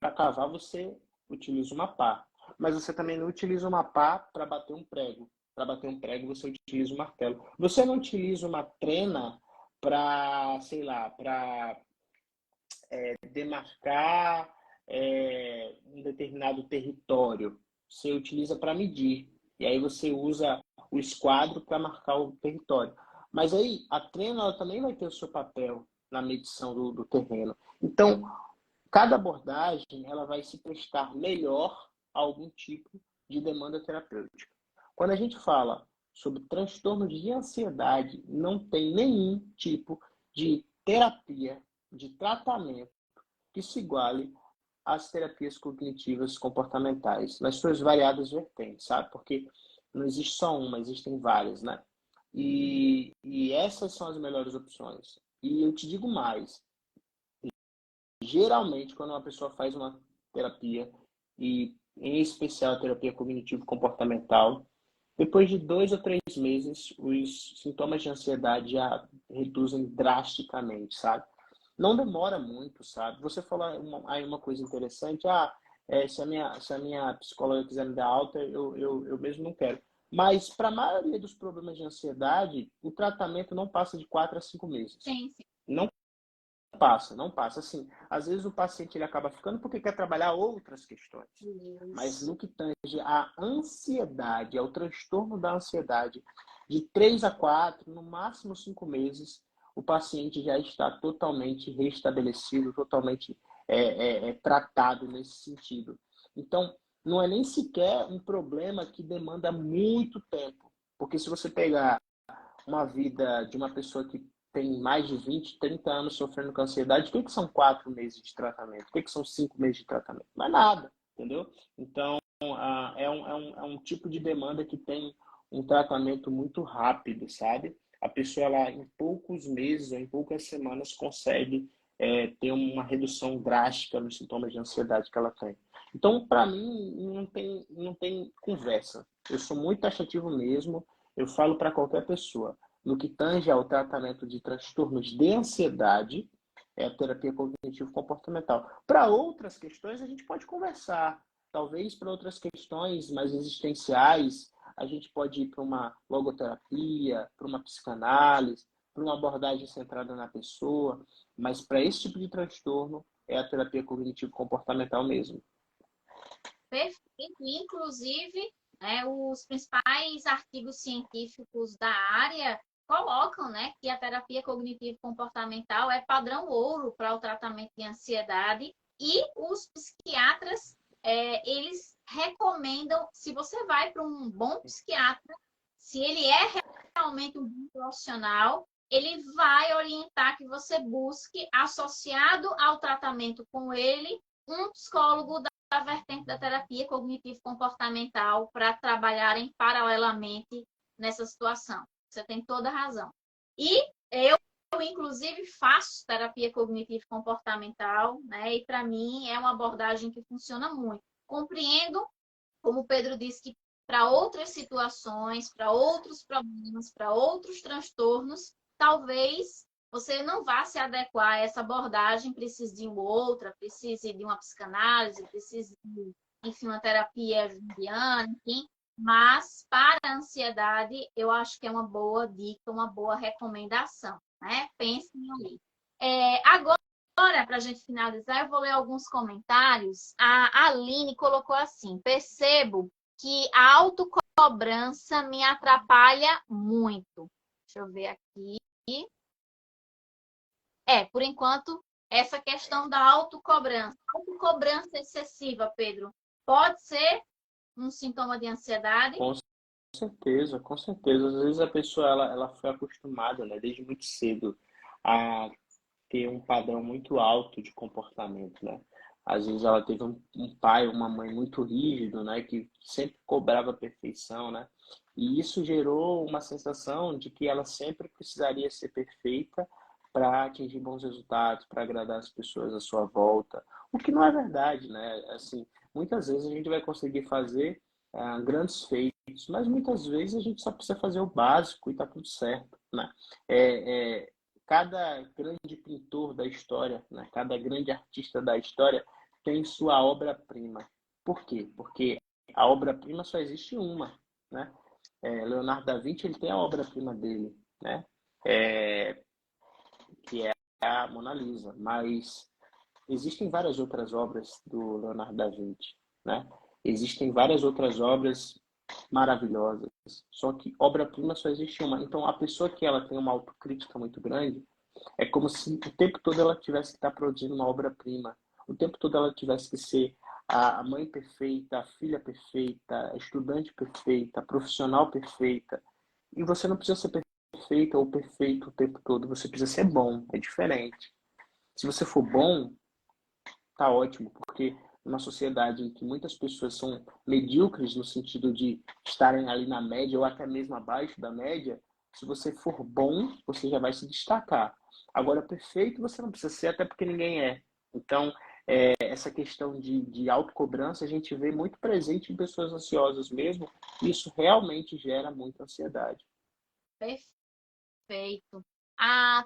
Para cavar, você utiliza uma pá. Mas você também não utiliza uma pá para bater um prego. Para bater um prego, você utiliza um martelo. Você não utiliza uma trena para, sei lá, para demarcar um determinado território. Você utiliza para medir. E aí você usa o esquadro para marcar o território. Mas aí a trena ela também vai ter o seu papel na medição do terreno. Então, cada abordagem ela vai se prestar melhor a algum tipo de demanda terapêutica. Quando a gente fala sobre transtornos de ansiedade, não tem nenhum tipo de terapia, de tratamento que se iguale às terapias cognitivas comportamentais, nas suas variadas vertentes, sabe? Porque não existe só uma, existem várias, né? E essas são as melhores opções. E eu te digo mais, geralmente, quando uma pessoa faz uma terapia, e em especial a terapia cognitivo-comportamental, depois de 2 ou 3 meses, os sintomas de ansiedade já reduzem drasticamente, sabe? Não demora muito, sabe? Você falou aí uma coisa interessante, se a minha psicóloga quiser me dar alta, eu mesmo não quero. Mas para a maioria dos problemas de ansiedade, o tratamento não passa de 4 a 5 meses. Sim, sim. Não passa, não passa. Assim, às vezes o paciente ele acaba ficando porque quer trabalhar outras questões. Mas Isso. no que tange à ansiedade, ao transtorno da ansiedade, de 3 a 4, no máximo 5 meses, o paciente já está totalmente restabelecido, totalmente tratado nesse sentido. Então, não é nem sequer um problema que demanda muito tempo. Porque se você pegar uma vida de uma pessoa que tem mais de 20, 30 anos sofrendo com ansiedade, o que são 4 meses de tratamento? O que são 5 meses de tratamento? Não é nada, entendeu? Então, é um tipo de demanda que tem um tratamento muito rápido, sabe? A pessoa, ela, em poucos meses ou em poucas semanas, consegue ter uma redução drástica nos sintomas de ansiedade que ela tem. Então, para mim, não tem conversa. Eu sou muito taxativo mesmo, eu falo para qualquer pessoa. No que tange ao tratamento de transtornos de ansiedade, é a terapia cognitivo-comportamental. Para outras questões, a gente pode conversar. Talvez para outras questões mais existenciais, a gente pode ir para uma logoterapia, para uma psicanálise, para uma abordagem centrada na pessoa. Mas para esse tipo de transtorno, é a terapia cognitivo-comportamental mesmo. Perfeito. Inclusive, né, os principais artigos científicos da área colocam, né, que a terapia cognitivo-comportamental é padrão ouro para o tratamento de ansiedade e os psiquiatras, eles recomendam, se você vai para um bom psiquiatra, se ele é realmente um bom profissional, ele vai orientar que você busque, associado ao tratamento com ele, um psicólogo da vertente da terapia cognitivo-comportamental para trabalharem paralelamente nessa situação. Você tem toda a razão. E eu inclusive, faço terapia cognitivo-comportamental, né? E para mim é uma abordagem que funciona muito. Compreendo, como o Pedro disse, que para outras situações, para outros problemas, para outros transtornos, talvez você não vá se adequar a essa abordagem, precise de uma outra, precise de uma psicanálise, precise de, enfim, uma terapia junguiana, enfim. Mas para a ansiedade, eu acho que é uma boa dica, uma boa recomendação, né? Pensem aí. Agora, para a gente finalizar, eu vou ler alguns comentários. A Aline colocou assim: percebo que a autocobrança me atrapalha muito. Deixa eu ver aqui. Por enquanto, essa questão da autocobrança. Autocobrança excessiva, Pedro, pode ser um sintoma de ansiedade? Com certeza, com certeza. Às vezes a pessoa ela foi acostumada, né, desde muito cedo a ter um padrão muito alto de comportamento, né? Às vezes ela teve um pai, uma mãe muito rígido, né, que sempre cobrava a perfeição, né? E isso gerou uma sensação de que ela sempre precisaria ser perfeita para atingir bons resultados, para agradar as pessoas à sua volta, o que não é verdade, né? Assim, muitas vezes a gente vai conseguir fazer grandes feitos, mas muitas vezes a gente só precisa fazer o básico e tá tudo certo, né? Cada grande pintor da história, né? Cada grande artista da história tem sua obra-prima. Por quê? Porque a obra-prima só existe uma, né? Leonardo da Vinci, ele tem a obra-prima dele, né? Que é a Mona Lisa, mas existem várias outras obras do Leonardo da Vinci, né? Existem várias outras obras maravilhosas, só que obra-prima só existe uma. Então, a pessoa que ela tem uma autocrítica muito grande, é como se o tempo todo ela tivesse que estar produzindo uma obra-prima. O tempo todo ela tivesse que ser a mãe perfeita, a filha perfeita, a estudante perfeita, a profissional perfeita. E você não precisa ser perfeita ou perfeito o tempo todo, você precisa ser bom, é diferente. Se você for bom, tá ótimo, porque numa sociedade em que muitas pessoas são medíocres no sentido de estarem ali na média ou até mesmo abaixo da média, se você for bom, você já vai se destacar. Agora, perfeito você não precisa ser, até porque ninguém é. Então, essa questão de autocobrança a gente vê muito presente em pessoas ansiosas mesmo, e isso realmente gera muita ansiedade. Perfeito. A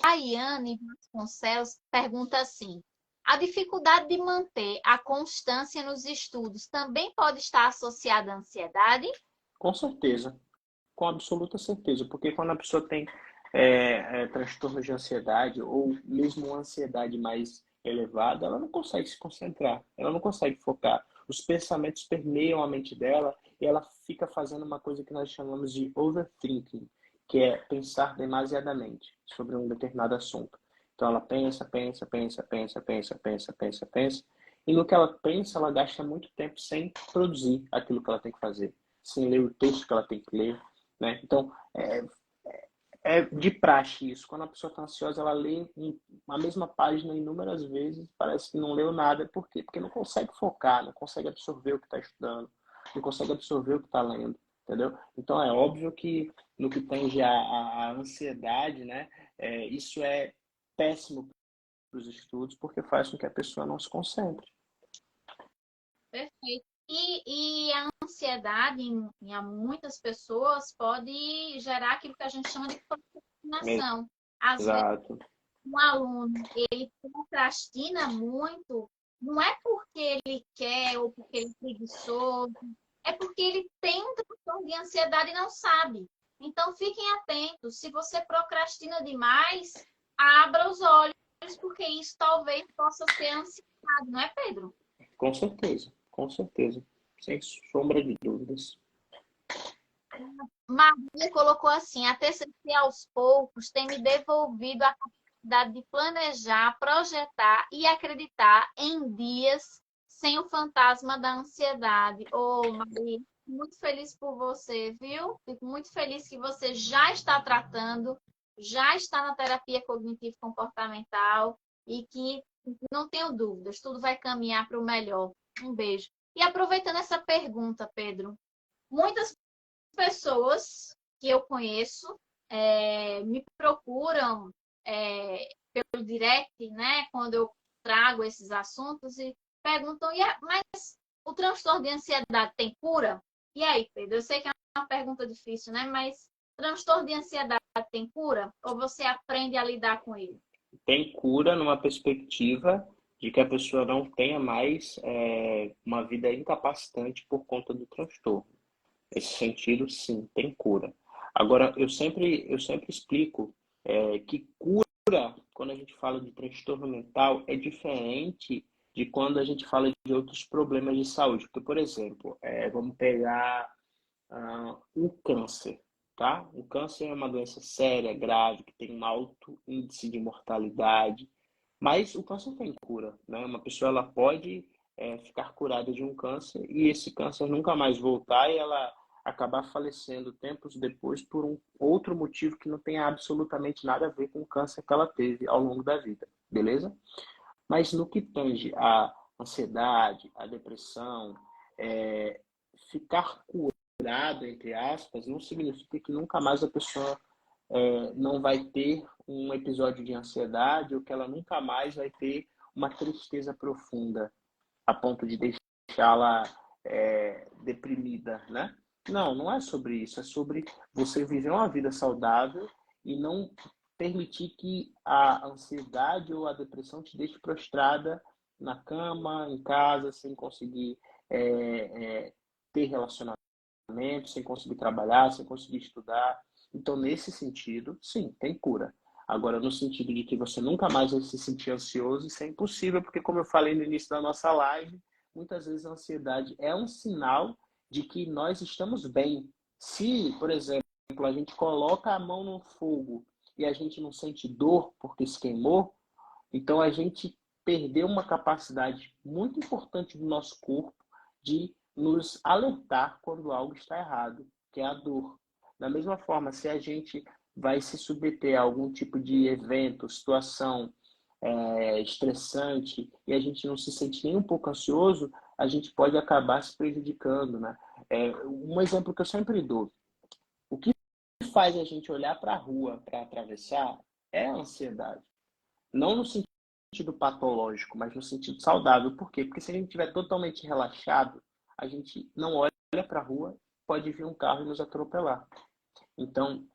Tayane Vasconcelos pergunta assim: a dificuldade de manter a constância nos estudos também pode estar associada à ansiedade? Com certeza, com absoluta certeza, porque quando a pessoa tem transtorno de ansiedade ou mesmo uma ansiedade mais elevada, ela não consegue se concentrar, ela não consegue focar. Os pensamentos permeiam a mente dela e ela fica fazendo uma coisa que nós chamamos de overthinking, que é pensar demasiadamente sobre um determinado assunto. Então ela pensa, pensa, pensa, pensa, pensa, pensa, pensa, pensa, e no que ela pensa, ela gasta muito tempo sem produzir aquilo que ela tem que fazer, sem ler o texto que ela tem que ler, né? Então, é de praxe isso. Quando a pessoa está ansiosa, ela lê a mesma página inúmeras vezes, parece que não leu nada. Por quê? Porque não consegue focar, não consegue absorver o que está estudando, não consegue absorver o que está lendo, entendeu? Então é óbvio que no que tange a ansiedade, né, isso é péssimo para os estudos, porque faz com que a pessoa não se concentre. Perfeito. E a ansiedade em muitas pessoas pode gerar aquilo que a gente chama de procrastinação. Às vezes, Exato. um aluno, ele procrastina muito, não é porque ele quer ou porque ele é preguiçoso, é porque ele tem um transtorno de ansiedade e não sabe. Então, fiquem atentos. Se você procrastina demais, abra os olhos, porque isso talvez possa ser ansiedade, não é, Pedro? Com certeza, com certeza. Sem sombra de dúvidas. Maria colocou assim: a TCC aos poucos tem me devolvido a capacidade de planejar, projetar e acreditar em dias sem o fantasma da ansiedade. Ô, Maria, muito feliz por você, viu? Fico muito feliz que você já está tratando, já está na terapia cognitivo-comportamental e que não tenho dúvidas, tudo vai caminhar para o melhor. Um beijo. E aproveitando essa pergunta, Pedro, muitas pessoas que eu conheço me procuram pelo direct, né, quando eu trago esses assuntos e perguntam, mas o transtorno de ansiedade tem cura? E aí, Pedro, eu sei que é uma pergunta difícil, né, mas transtorno de ansiedade tem cura? Ou você aprende a lidar com ele? Tem cura numa perspectiva de que a pessoa não tenha mais uma vida incapacitante por conta do transtorno. Nesse sentido, sim, tem cura. Agora, eu sempre explico que cura, quando a gente fala de transtorno mental, é diferente de quando a gente fala de outros problemas de saúde. Porque, por exemplo, vamos pegar o câncer, tá? O câncer é uma doença séria, grave, que tem um alto índice de mortalidade, mas o câncer tem cura, né? Uma pessoa ela pode ficar curada de um câncer e esse câncer nunca mais voltar e ela acabar falecendo tempos depois por um outro motivo que não tem absolutamente nada a ver com o câncer que ela teve ao longo da vida, beleza? Mas no que tange à ansiedade, à depressão, ficar curado, entre aspas, não significa que nunca mais a pessoa não vai ter um episódio de ansiedade ou que ela nunca mais vai ter uma tristeza profunda a ponto de deixá-la deprimida, né? Não, não é sobre isso. É sobre você viver uma vida saudável e não permitir que a ansiedade ou a depressão te deixe prostrada na cama, em casa, sem conseguir ter relacionamento, sem conseguir trabalhar, sem conseguir estudar. Então, nesse sentido, sim, tem cura. Agora, no sentido de que você nunca mais vai se sentir ansioso, isso é impossível, porque, como eu falei no início da nossa live, muitas vezes a ansiedade é um sinal de que nós estamos bem. Se, por exemplo, a gente coloca a mão no fogo e a gente não sente dor porque se queimou, então a gente perdeu uma capacidade muito importante do nosso corpo de nos alertar quando algo está errado, que é a dor. Da mesma forma, se a gente vai se submeter a algum tipo de evento, situação estressante e a gente não se sente nem um pouco ansioso, a gente pode acabar se prejudicando, né? Um exemplo que eu sempre dou: o que faz a gente olhar para a rua para atravessar é a ansiedade. Não no sentido patológico, mas no sentido saudável. Por quê? Porque se a gente estiver totalmente relaxado, a gente não olha para a rua, pode vir um carro e nos atropelar. Então,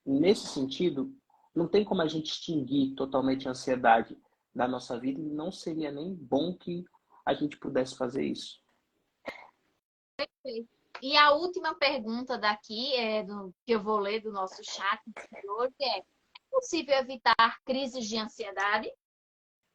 nesse sentido, não tem como a gente extinguir totalmente a ansiedade da nossa vida e não seria nem bom que a gente pudesse fazer isso. E a última pergunta daqui, que eu vou ler do nosso chat de hoje é possível evitar crises de ansiedade?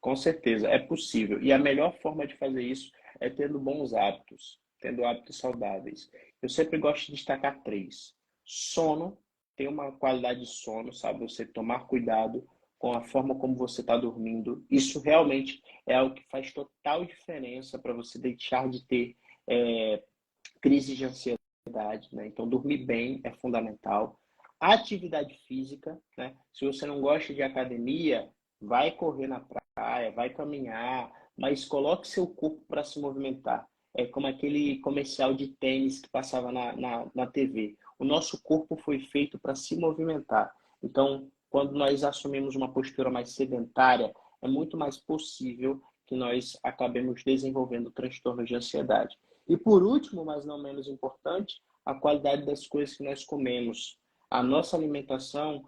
Com certeza, é possível. E a melhor forma de fazer isso é tendo bons hábitos, tendo hábitos saudáveis. Eu sempre gosto de destacar três. Sono, ter uma qualidade de sono, sabe? Você tomar cuidado com a forma como você está dormindo. Isso realmente é algo que faz total diferença para você deixar de ter crise de ansiedade, né? Então, dormir bem é fundamental. Atividade física, né? Se você não gosta de academia, vai correr na praia, vai caminhar, mas coloque seu corpo para se movimentar. É como aquele comercial de tênis que passava na TV. O nosso corpo foi feito para se movimentar. Então, quando nós assumimos uma postura mais sedentária, é muito mais possível que nós acabemos desenvolvendo transtornos de ansiedade. E por último, mas não menos importante, a qualidade das coisas que nós comemos. A nossa alimentação,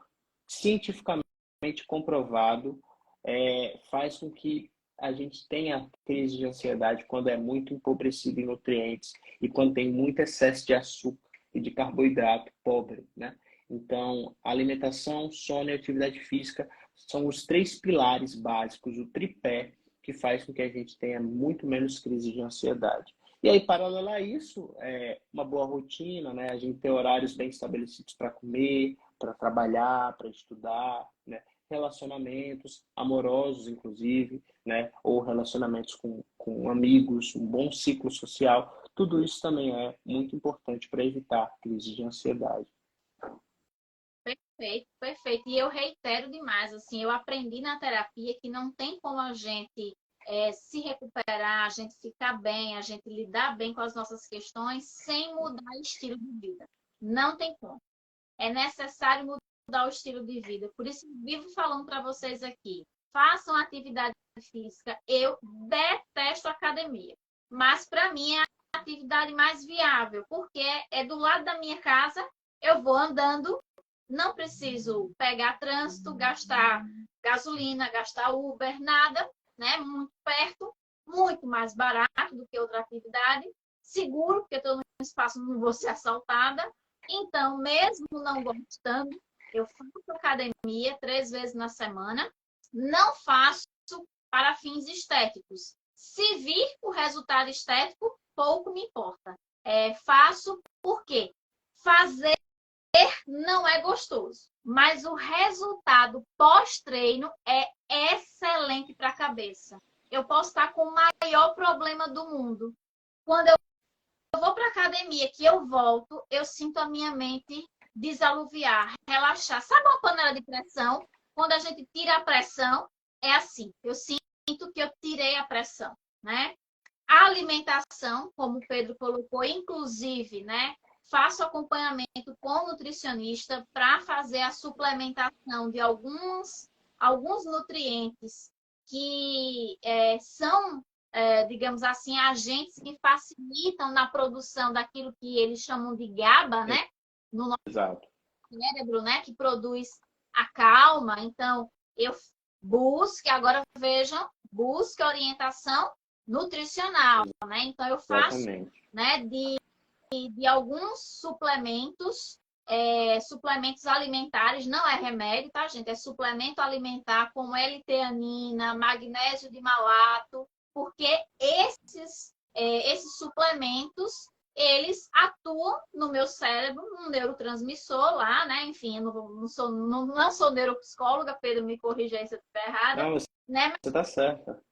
cientificamente comprovado, faz com que a gente tenha crise de ansiedade quando é muito empobrecido em nutrientes e quando tem muito excesso de açúcar e de carboidrato pobre, né? Então, alimentação, sono e atividade física são os três pilares básicos, o tripé, que faz com que a gente tenha muito menos crise de ansiedade. E aí, paralelo a isso, uma boa rotina, né? A gente ter horários bem estabelecidos para comer, para trabalhar, para estudar, né? relacionamentos amorosos, inclusive, né? Ou relacionamentos com amigos, um bom ciclo social. Tudo isso também é muito importante para evitar crises de ansiedade. Perfeito, perfeito. E eu reitero demais, assim, eu aprendi na terapia que não tem como a gente se recuperar, a gente ficar bem, a gente lidar bem com as nossas questões sem mudar estilo de vida. Não tem como. É necessário mudar o estilo de vida. Por isso, vivo falando para vocês aqui. Façam atividade física. Eu detesto academia. Mas, para mim, é a atividade mais viável. Porque é do lado da minha casa, eu vou andando, não preciso pegar trânsito, gastar gasolina, gastar Uber, nada, né? Muito perto, muito mais barato do que outra atividade. Seguro, porque estou num espaço, não vou ser assaltada. Então, mesmo não gostando, eu faço academia 3 vezes na semana. Não faço para fins estéticos. Se vir o resultado estético, pouco me importa. Faço porque fazer não é gostoso, mas o resultado pós-treino é excelente para a cabeça. Eu posso estar com o maior problema do mundo. Quando eu vou para a academia, que eu volto, eu sinto a minha mente desaluviar, relaxar. Sabe uma panela de pressão? Quando a gente tira a pressão, é assim. Eu sinto que eu tirei a pressão, né? A alimentação, como o Pedro colocou, inclusive, né? Faço acompanhamento com o nutricionista para fazer a suplementação de alguns nutrientes que são, digamos assim, agentes que facilitam na produção daquilo que eles chamam de GABA, né? No nosso Exato. cérebro, né? Que produz a calma. Então, eu busque orientação nutricional, né? Então, eu faço, Exatamente. né, de alguns suplementos alimentares, não é remédio, tá, gente? É suplemento alimentar como L-teanina, magnésio de malato, porque esses suplementos, eles atuam no meu cérebro, num neurotransmissor lá, né? Enfim, eu não sou neuropsicóloga, Pedro, me corrija aí se eu estiver errada, Não, né? você está certa.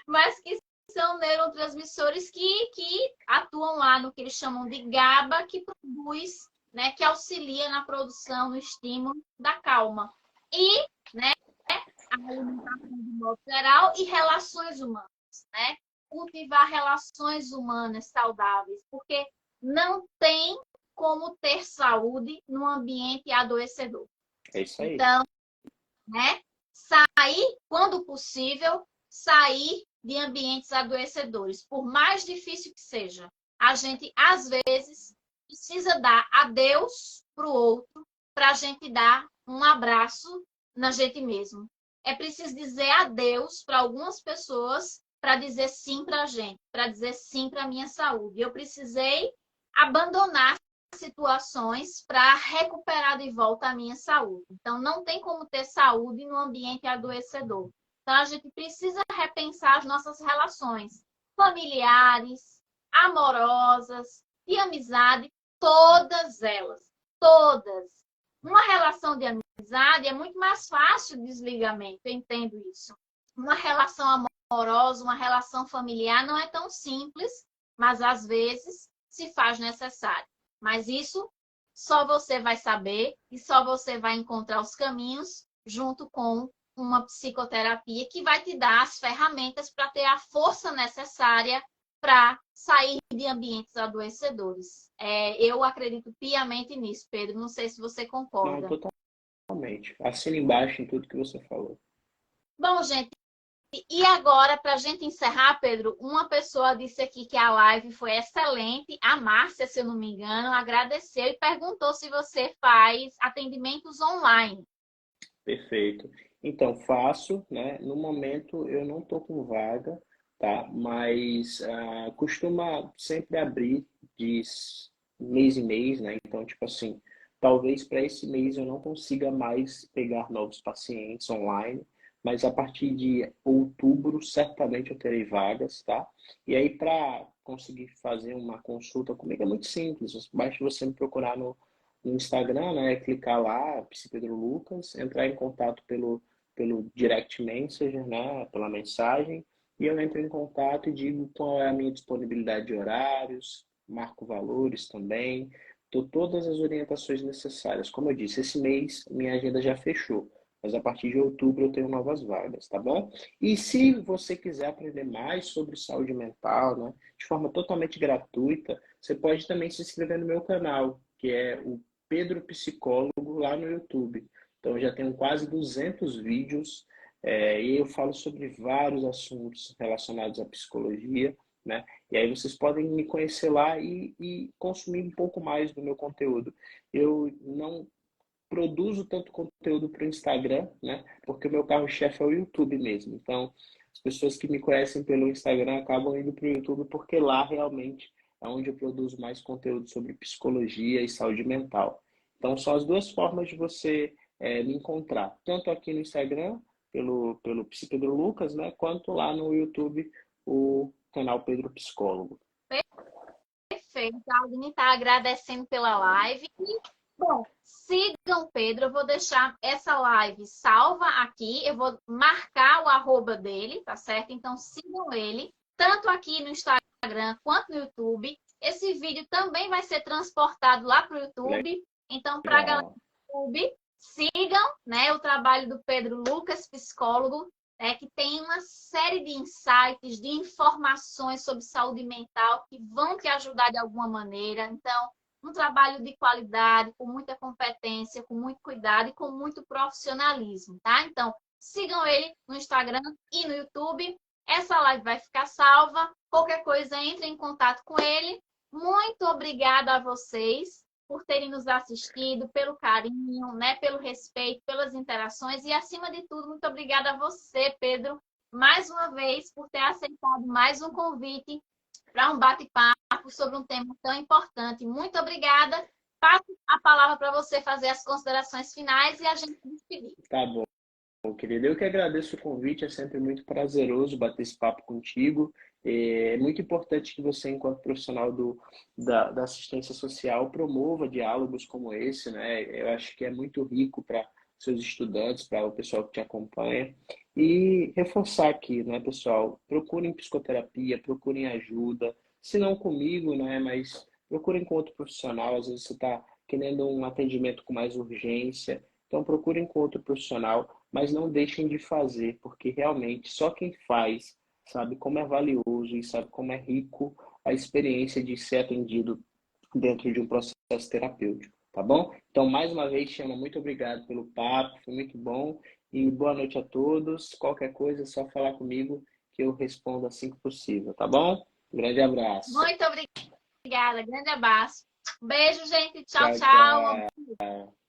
Mas que são neurotransmissores que atuam lá no que eles chamam de GABA, que produz, né, que auxilia na produção, no estímulo da calma. E, né, a alimentação de modo geral e relações humanas, né? Cultivar relações humanas saudáveis, porque não tem como ter saúde num ambiente adoecedor. É isso aí. Então, né, quando possível, sair de ambientes adoecedores. Por mais difícil que seja, a gente, às vezes, precisa dar adeus para o outro para a gente dar um abraço na gente mesmo. É preciso dizer adeus para algumas pessoas para dizer sim para a gente, para dizer sim para a minha saúde. Eu precisei abandonar situações para recuperar de volta a minha saúde. Então, não tem como ter saúde no ambiente adoecedor. Então, a gente precisa repensar as nossas relações familiares, amorosas, de amizade, todas elas. Todas. Uma relação de amizade é muito mais fácil o desligamento, eu entendo isso. Uma relação amorosa, uma relação familiar não é tão simples, mas às vezes se faz necessário. Mas isso só você vai saber e só você vai encontrar os caminhos junto com uma psicoterapia que vai te dar as ferramentas para ter a força necessária para sair de ambientes adoecedores. Eu acredito piamente nisso, Pedro. Não sei se você concorda. Não, totalmente. Assina embaixo em tudo que você falou. Bom, gente, e agora, para a gente encerrar, Pedro, uma pessoa disse aqui que a live foi excelente. A Márcia, se eu não me engano, agradeceu e perguntou se você faz atendimentos online. Perfeito. Então, faço, né? No momento eu não estou com vaga, tá? Mas costuma sempre abrir de mês em mês, né? Então, tipo assim, talvez para esse mês eu não consiga mais pegar novos pacientes online, mas a partir de outubro certamente eu terei vagas, tá? E aí, para conseguir fazer uma consulta comigo é muito simples, basta você me procurar no no Instagram, né? Clicar lá, Psi Pedro Lucas, entrar em contato pelo direct messenger, né? Pela mensagem, e eu entro em contato e digo qual é a minha disponibilidade de horários, marco valores também, dou todas as orientações necessárias. Como eu disse, esse mês minha agenda já fechou, mas a partir de outubro eu tenho novas vagas, tá bom? E se você quiser aprender mais sobre saúde mental, né, de forma totalmente gratuita, você pode também se inscrever no meu canal, que é o Pedro Psicólogo, lá no YouTube. Então, eu já tenho quase 200 vídeos e eu falo sobre vários assuntos relacionados à psicologia, né? E aí vocês podem me conhecer lá e consumir um pouco mais do meu conteúdo. Eu não produzo tanto conteúdo para o Instagram, né? Porque o meu carro-chefe é o YouTube mesmo. Então, as pessoas que me conhecem pelo Instagram acabam indo para o YouTube porque lá realmente é onde eu produzo mais conteúdo sobre psicologia e saúde mental. Então, são as duas formas de você me encontrar, tanto aqui no Instagram, pelo Psi Pedro Lucas, né? Quanto lá no YouTube, o canal Pedro Psicólogo. Perfeito. A Aline está agradecendo pela live. E, bom, sigam o Pedro. Eu vou deixar essa live salva aqui. Eu vou marcar o arroba dele, tá certo? Então sigam ele, tanto aqui no Instagram quanto no YouTube. Esse vídeo também vai ser transportado lá para o YouTube. Então, para a galera Legal. do YouTube, sigam, né, o trabalho do Pedro Lucas, psicólogo, que tem uma série de insights, de informações sobre saúde mental que vão te ajudar de alguma maneira. Então, um trabalho de qualidade, com muita competência, com muito cuidado e com muito profissionalismo, tá? Então, sigam ele no Instagram e no YouTube. Essa live vai ficar salva. Qualquer coisa, entre em contato com ele. Muito obrigada a vocês por terem nos assistido, pelo carinho, né, pelo respeito, pelas interações e, acima de tudo, muito obrigada a você, Pedro, mais uma vez, por ter aceitado mais um convite para um bate-papo sobre um tema tão importante. Muito obrigada. Passo a palavra para você fazer as considerações finais e a gente se despedir. Tá bom. Bom, querido, eu que agradeço o convite, é sempre muito prazeroso bater esse papo contigo. É muito importante que você, enquanto profissional da assistência social, promova diálogos como esse, né? Eu acho que é muito rico para seus estudantes, para o pessoal que te acompanha. E reforçar aqui, né, pessoal? Procurem psicoterapia, procurem ajuda, se não comigo, né? Mas procurem com outro profissional. Às vezes você está querendo um atendimento com mais urgência, então procurem com outro profissional, mas não deixem de fazer, porque realmente só quem faz sabe como é valioso e sabe como é rico a experiência de ser atendido dentro de um processo terapêutico, tá bom? Então, mais uma vez, Chama, muito obrigado pelo papo, foi muito bom e boa noite a todos. Qualquer coisa é só falar comigo que eu respondo assim que possível, tá bom? Um grande abraço. Muito obrigada. Grande abraço. Beijo, gente. Tchau, Tchau, tchau. tchau.